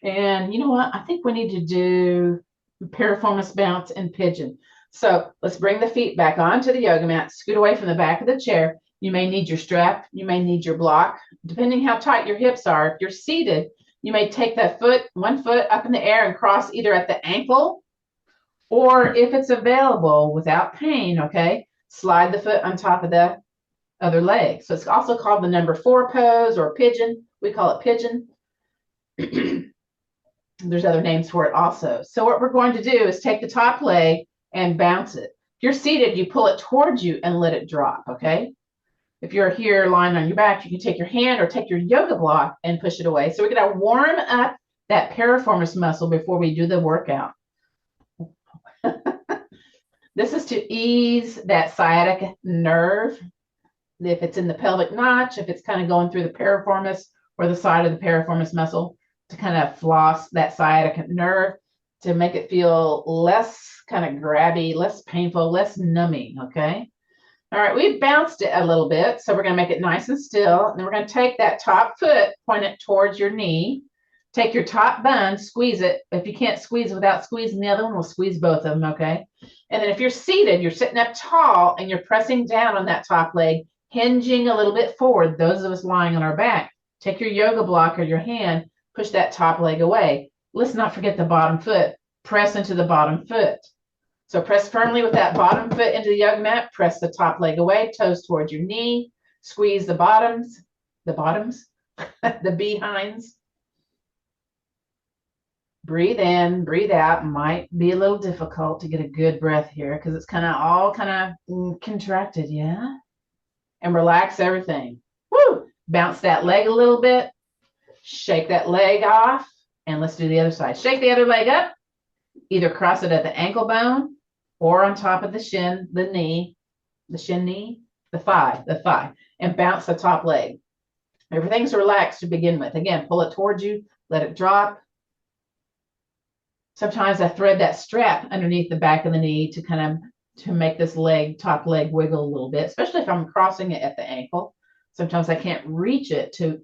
And you know what? I think we need to do piriformis bounce and pigeon. So let's bring the feet back onto the yoga mat. Scoot away from the back of the chair. You may need your strap. You may need your block. Depending how tight your hips are, if you're seated, you may take that foot, one foot up in the air and cross either at the ankle, or if it's available without pain, okay, slide the foot on top of the other leg. So it's also called the number 4 pose or pigeon. We call it pigeon. There's other names for it also. So what we're going to do is take the top leg and bounce it. If you're seated, you pull it towards you and let it drop, okay? If you're here lying on your back, you can take your hand or take your yoga block and push it away. So we're going to warm up that piriformis muscle before we do the workout. This is to ease that sciatic nerve. If it's in the pelvic notch, if it's kind of going through the piriformis or the side of the piriformis muscle, to kind of floss that sciatic nerve to make it feel less kind of grabby, less painful, less numbing, okay? All right, we've bounced it a little bit, so we're going to make it nice and still. And then we're going to take that top foot, point it towards your knee. Take your top bun, squeeze it. If you can't squeeze without squeezing the other one, we'll squeeze both of them, okay? And then if you're seated, you're sitting up tall, and you're pressing down on that top leg, hinging a little bit forward. Those of us lying on our back, take your yoga block or your hand, push that top leg away. Let's not forget the bottom foot. Press into the bottom foot. So press firmly with that bottom foot into the yoga mat. Press the top leg away, toes towards your knee. Squeeze the bottoms, the behinds. Breathe in, breathe out. Might be a little difficult to get a good breath here because it's all contracted, yeah? And relax everything. Woo! Bounce that leg a little bit. Shake that leg off. And let's do the other side. Shake the other leg up. Either cross it at the ankle bone or on top of the shin, the knee, the shin knee, the thigh, and bounce the top leg. Everything's relaxed to begin with. Again, pull it towards you, let it drop. Sometimes I thread that strap underneath the back of the knee to make this top leg wiggle a little bit, especially if I'm crossing it at the ankle. Sometimes I can't reach it to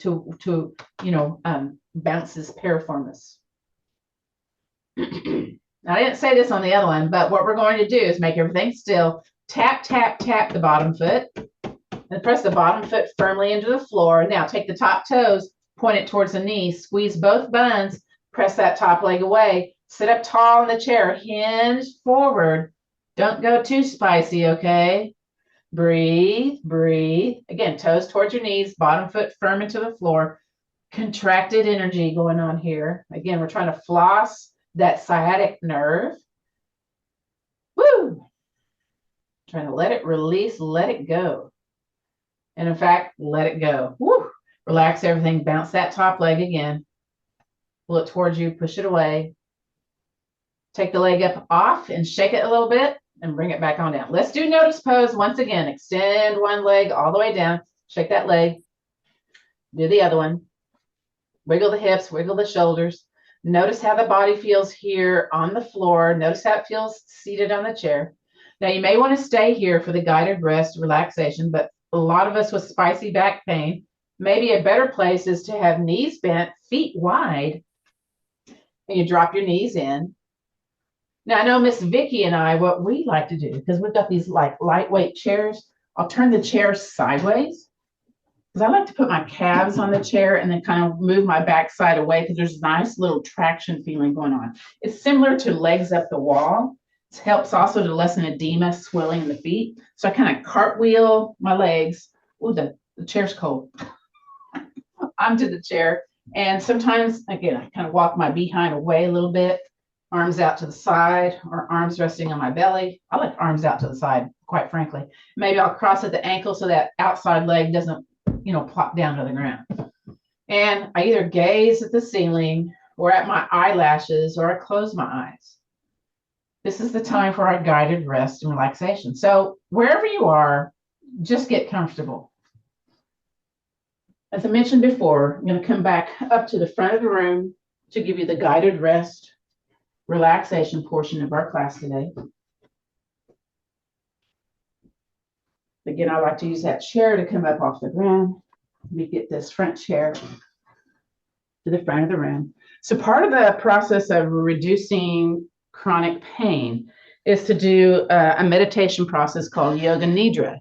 bounce this piriformis. Now, I didn't say this on the other one, but what we're going to do is make everything still. Tap, tap, tap the bottom foot and press the bottom foot firmly into the floor. Now take the top toes, point it towards the knees, squeeze both buns, press that top leg away, sit up tall in the chair, hinge forward. Don't go too spicy, okay? Breathe, breathe. Again, toes towards your knees, bottom foot firm into the floor. Contracted energy going on here. Again, we're trying to floss that sciatic nerve. Woo! Trying to let it release, let it go. And in fact, let it go. Woo! Relax everything. Bounce that top leg again. Pull it towards you, push it away. Take the leg up off and shake it a little bit and bring it back on down. Let's do notice pose once again. Extend one leg all the way down. Shake that leg. Do the other one. Wiggle the hips, wiggle the shoulders. Notice how the body feels here on the floor. Notice how it feels seated on the chair. Now, you may want to stay here for the guided rest relaxation, but a lot of us with spicy back pain, maybe a better place is to have knees bent, feet wide, and you drop your knees in. Now, I know Miss Vicky and I, what we like to do, because we've got these like lightweight chairs, I'll turn the chair sideways because I like to put my calves on the chair and then kind of move my backside away because there's a nice little traction feeling going on. It's similar to legs up the wall. It helps also to lessen edema, swelling in the feet. So I kind of cartwheel my legs. Oh, the chair's cold. Onto the chair. And sometimes, again, I kind of walk my behind away a little bit, arms out to the side or arms resting on my belly. I like arms out to the side, quite frankly. Maybe I'll cross at the ankle so that outside leg doesn't, plop down to the ground. And I either gaze at the ceiling or at my eyelashes or I close my eyes. This is the time for our guided rest and relaxation. So wherever you are, just get comfortable. As I mentioned before, I'm going to come back up to the front of the room to give you the guided rest relaxation portion of our class today. Again, I like to use that chair to come up off the ground. Let me get this front chair to the front of the room. So part of the process of reducing chronic pain is to do a meditation process called yoga nidra.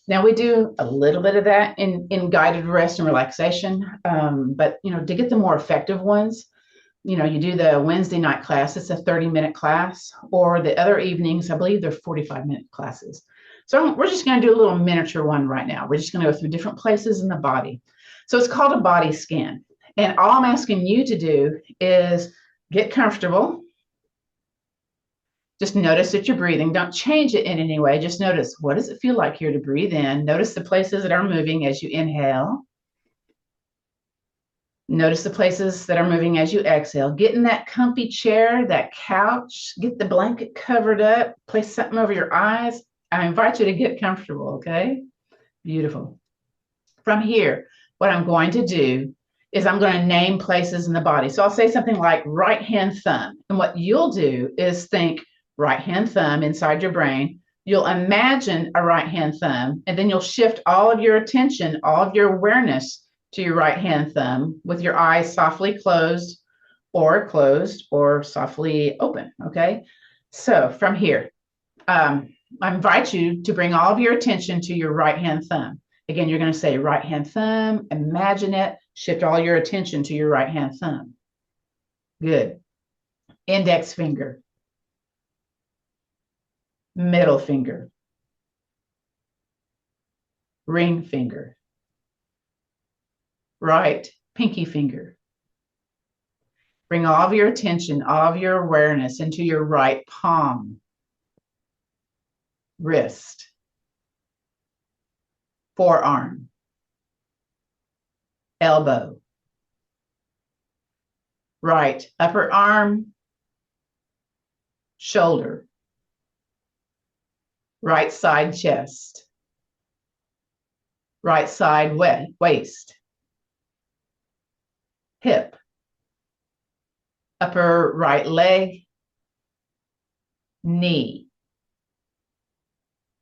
Now, we do a little bit of that in guided rest and relaxation, but, to get the more effective ones, you do the Wednesday night class, it's a 30-minute class, or the other evenings, I believe they're 45-minute classes. So we're just going to do a little miniature one right now. We're just going to go through different places in the body. So it's called a body scan. And all I'm asking you to do is get comfortable. Just notice that you're breathing. Don't change it in any way. Just notice, what does it feel like here to breathe in? Notice the places that are moving as you inhale. Notice the places that are moving as you exhale. Get in that comfy chair, that couch, get the blanket covered up, place something over your eyes. I invite you to get comfortable, okay? Beautiful. From here, what I'm going to do is I'm going to name places in the body. So I'll say something like right hand thumb. And what you'll do is think right hand thumb inside your brain. You'll imagine a right hand thumb, and then you'll shift all of your attention, all of your awareness to your right hand thumb with your eyes softly closed or softly open, okay? So from here, I invite you to bring all of your attention to your right hand thumb. Again, you're going to say right hand thumb, imagine it, shift all your attention to your right hand thumb. Good. Index finger, middle finger, ring finger, right pinky finger. Bring all of your attention, all of your awareness into your right palm, wrist, forearm, elbow, right upper arm, shoulder, right side chest, right side waist, hip, upper right leg, knee,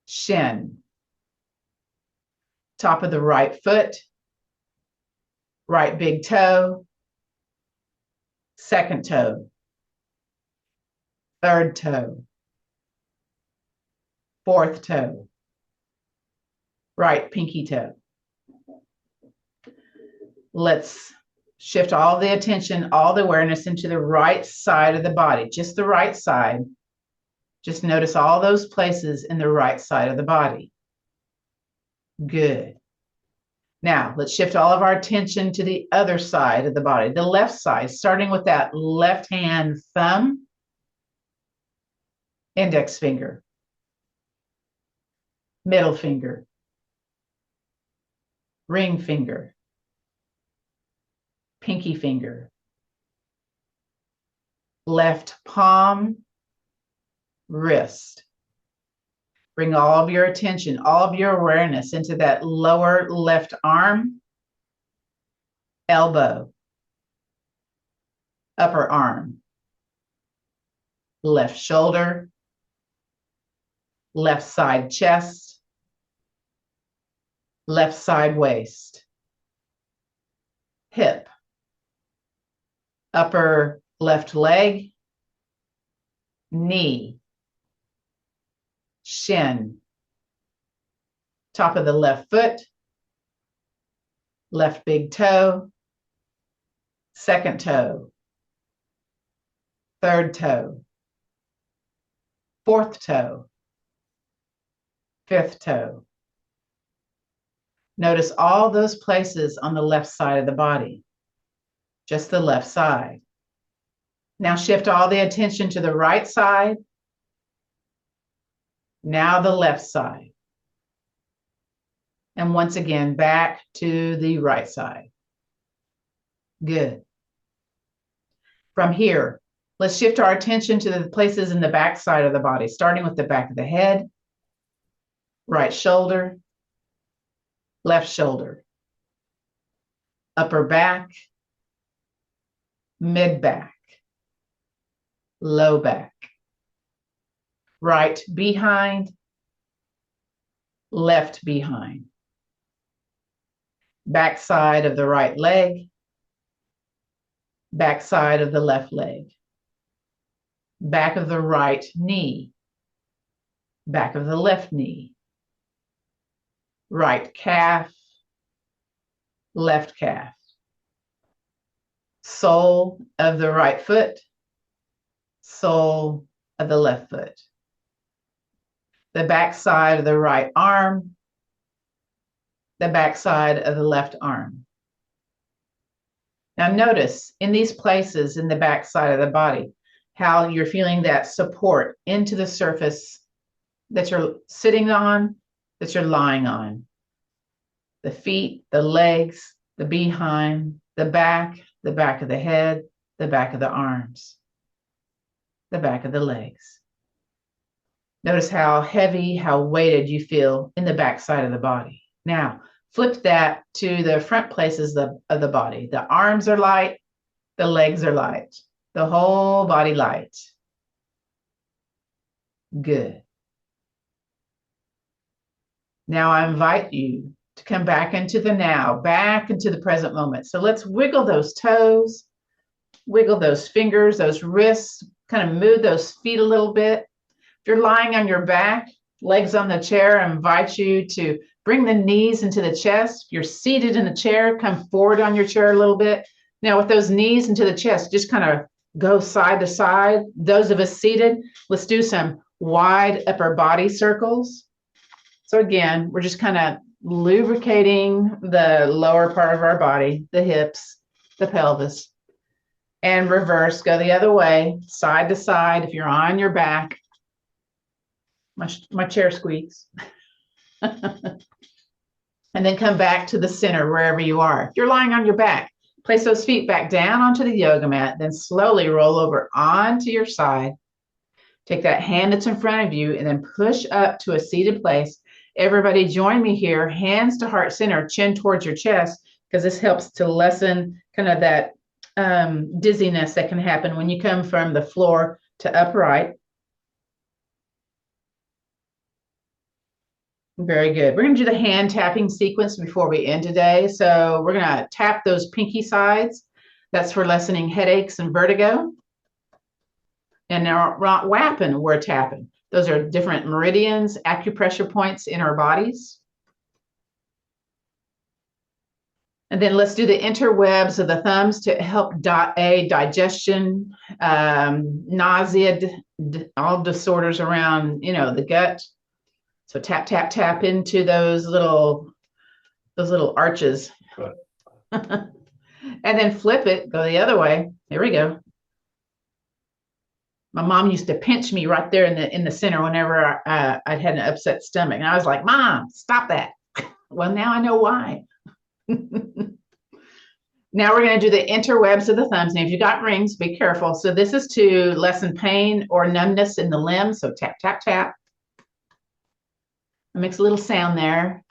shin, top of the right foot, right big toe, second toe, third toe, fourth toe, right pinky toe. Let's shift all the attention, all the awareness into the right side of the body, just the right side. Just notice all those places in the right side of the body. Good. Now, let's shift all of our attention to the other side of the body, the left side, starting with that left hand thumb, index finger, middle finger, ring finger, pinky finger, left palm, wrist. Bring all of your attention, all of your awareness into that lower left arm, elbow, upper arm, left shoulder, left side chest, left side waist, hip, upper left leg, knee, shin, top of the left foot, left big toe, second toe, third toe, fourth toe, fifth toe. Notice all those places on the left side of the body, just the left side. Now shift all the attention to the right side. Now the left side. And once again, back to the right side. Good. From here, let's shift our attention to the places in the back side of the body, starting with the back of the head, right shoulder, left shoulder, upper back, mid back, low back, right behind, left behind, back side of the right leg, back side of the left leg, back of the right knee, back of the left knee, right calf, left calf, sole of the right foot, sole of the left foot, the back side of the right arm, the back side of the left arm. Now notice in these places in the back side of the body, how you're feeling that support into the surface that you're sitting on, that you're lying on. The feet, the legs, the behind, the back of the head, the back of the arms, the back of the legs. Notice how heavy, how weighted you feel in the back side of the body. Now, flip that to the front places of the body. The arms are light, the legs are light, the whole body light. Good. Now I invite you to come back into the now, back into the present moment. So let's wiggle those toes, wiggle those fingers, those wrists, kind of move those feet a little bit. If you're lying on your back, legs on the chair, I invite you to bring the knees into the chest. If you're seated in the chair, come forward on your chair a little bit. Now with those knees into the chest, just kind of go side to side. Those of us seated, let's do some wide upper body circles. So again, we're just kind of lubricating the lower part of our body, the hips, the pelvis, and reverse, go the other way, side to side. If you're on your back, my chair squeaks. And then come back to the center wherever you are. If you're lying on your back, place those feet back down onto the yoga mat, then slowly roll over onto your side. Take that hand that's in front of you and then push up to a seated place. Everybody join me here, hands to heart center, chin towards your chest, because this helps to lessen kind of that dizziness that can happen when you come from the floor to upright. Very good. We're going to do the hand tapping sequence before we end today. So we're going to tap those pinky sides. That's for lessening headaches and vertigo. and our wapping, we're tapping. Those are different meridians, acupressure points in our bodies. And then let's do the interwebs of the thumbs to help digestion, nausea, all disorders around, the gut. So tap, tap, tap into those little arches. And then flip it, go the other way. Here we go. My mom used to pinch me right there in the center whenever I had an upset stomach. And I was like, Mom, stop that. Well, now I know why. Now we're going to do the interwebs of the thumbs. Now, if you got rings, be careful. So this is to lessen pain or numbness in the limb. So tap, tap, tap. It makes a little sound there.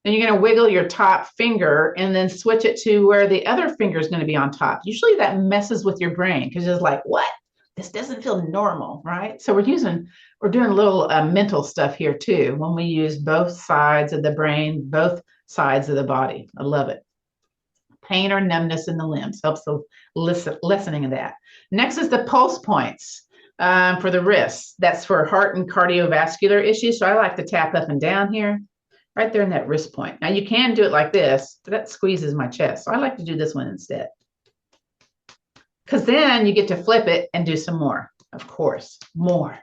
Then you're going to wiggle your top finger and then switch it to where the other finger is going to be on top. Usually that messes with your brain because it's like, what? This doesn't feel normal, right? So we're doing a little mental stuff here too when we use both sides of the brain, both sides of the body. I love it. Pain or numbness in the limbs helps the lessening of that. Next is the pulse points for the wrists. That's for heart and cardiovascular issues. So I like to tap up and down here, right there in that wrist point. Now you can do it like this, but that squeezes my chest. So I like to do this one instead. Because then you get to flip it and do some more, of course, more.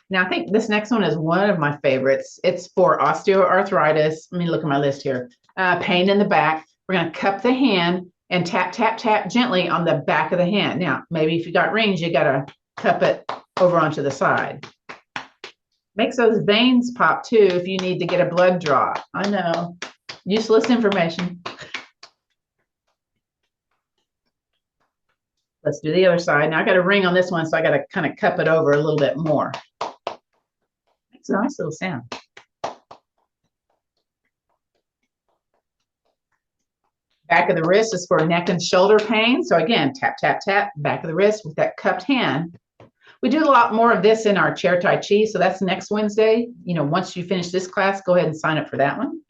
Now, I think this next one is one of my favorites. It's for osteoarthritis. Let me look at my list here. Pain in the back. We're going to cup the hand and tap, tap, tap gently on the back of the hand. Now, maybe if you got rings, you got to cup it over onto the side. Makes those veins pop too if you need to get a blood draw. I know. Useless information. Let's do the other side. Now I got a ring on this one, so I got to kind of cup it over a little bit more. It's a nice little sound. Back of the wrist is for neck and shoulder pain. So again, tap, tap, tap, back of the wrist with that cupped hand. We do a lot more of this in our chair Tai Chi. So that's next Wednesday. Once you finish this class, go ahead and sign up for that one.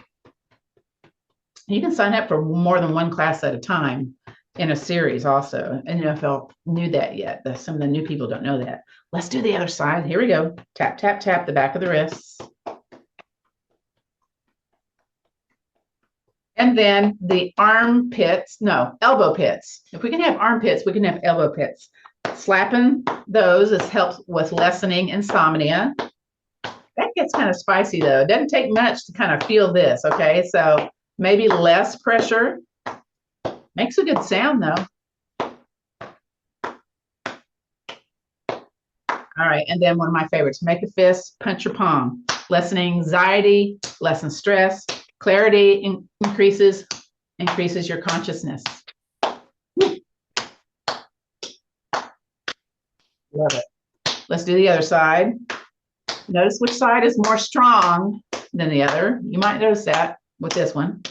You can sign up for more than one class at a time in a series also. And if you knew that yet, some of the new people don't know that. Let's do the other side. Here we go. Tap, tap, tap the back of the wrists. And then the elbow pits. If we can have armpits, we can have elbow pits. Slapping those helps with lessening insomnia. That gets kind of spicy though. It doesn't take much to kind of feel this, okay? So maybe less pressure. Makes a good sound though. All right, and then one of my favorites, make a fist, punch your palm. Lessen anxiety, lessen stress, clarity increases your consciousness. Love it. Let's do the other side. Notice which side is more strong than the other. You might notice that with this one.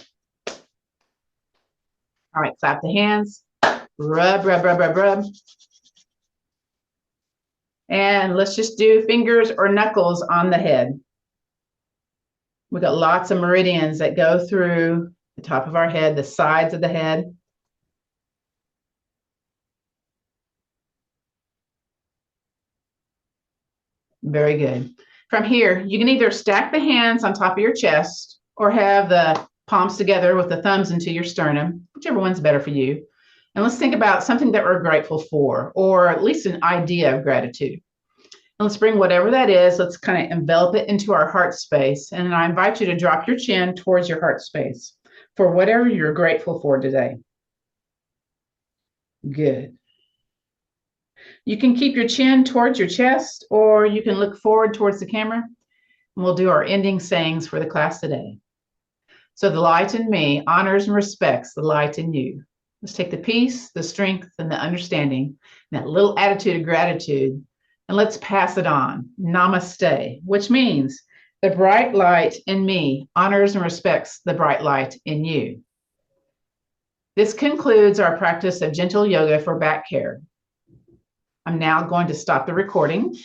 All right, clap the hands. Rub, rub, rub, rub, rub. And let's just do fingers or knuckles on the head. We've got lots of meridians that go through the top of our head, the sides of the head. Very good. From here, you can either stack the hands on top of your chest or have the palms together with the thumbs into your sternum, whichever one's better for you. And let's think about something that we're grateful for, or at least an idea of gratitude. And let's bring whatever that is, let's kind of envelop it into our heart space. And I invite you to drop your chin towards your heart space for whatever you're grateful for today. Good. You can keep your chin towards your chest, or you can look forward towards the camera. And we'll do our ending sayings for the class today. So the light in me honors and respects the light in you. Let's take the peace, the strength, and the understanding, and that little attitude of gratitude, and let's pass it on. Namaste, which means the bright light in me honors and respects the bright light in you. This concludes our practice of gentle yoga for back care. I'm now going to stop the recording.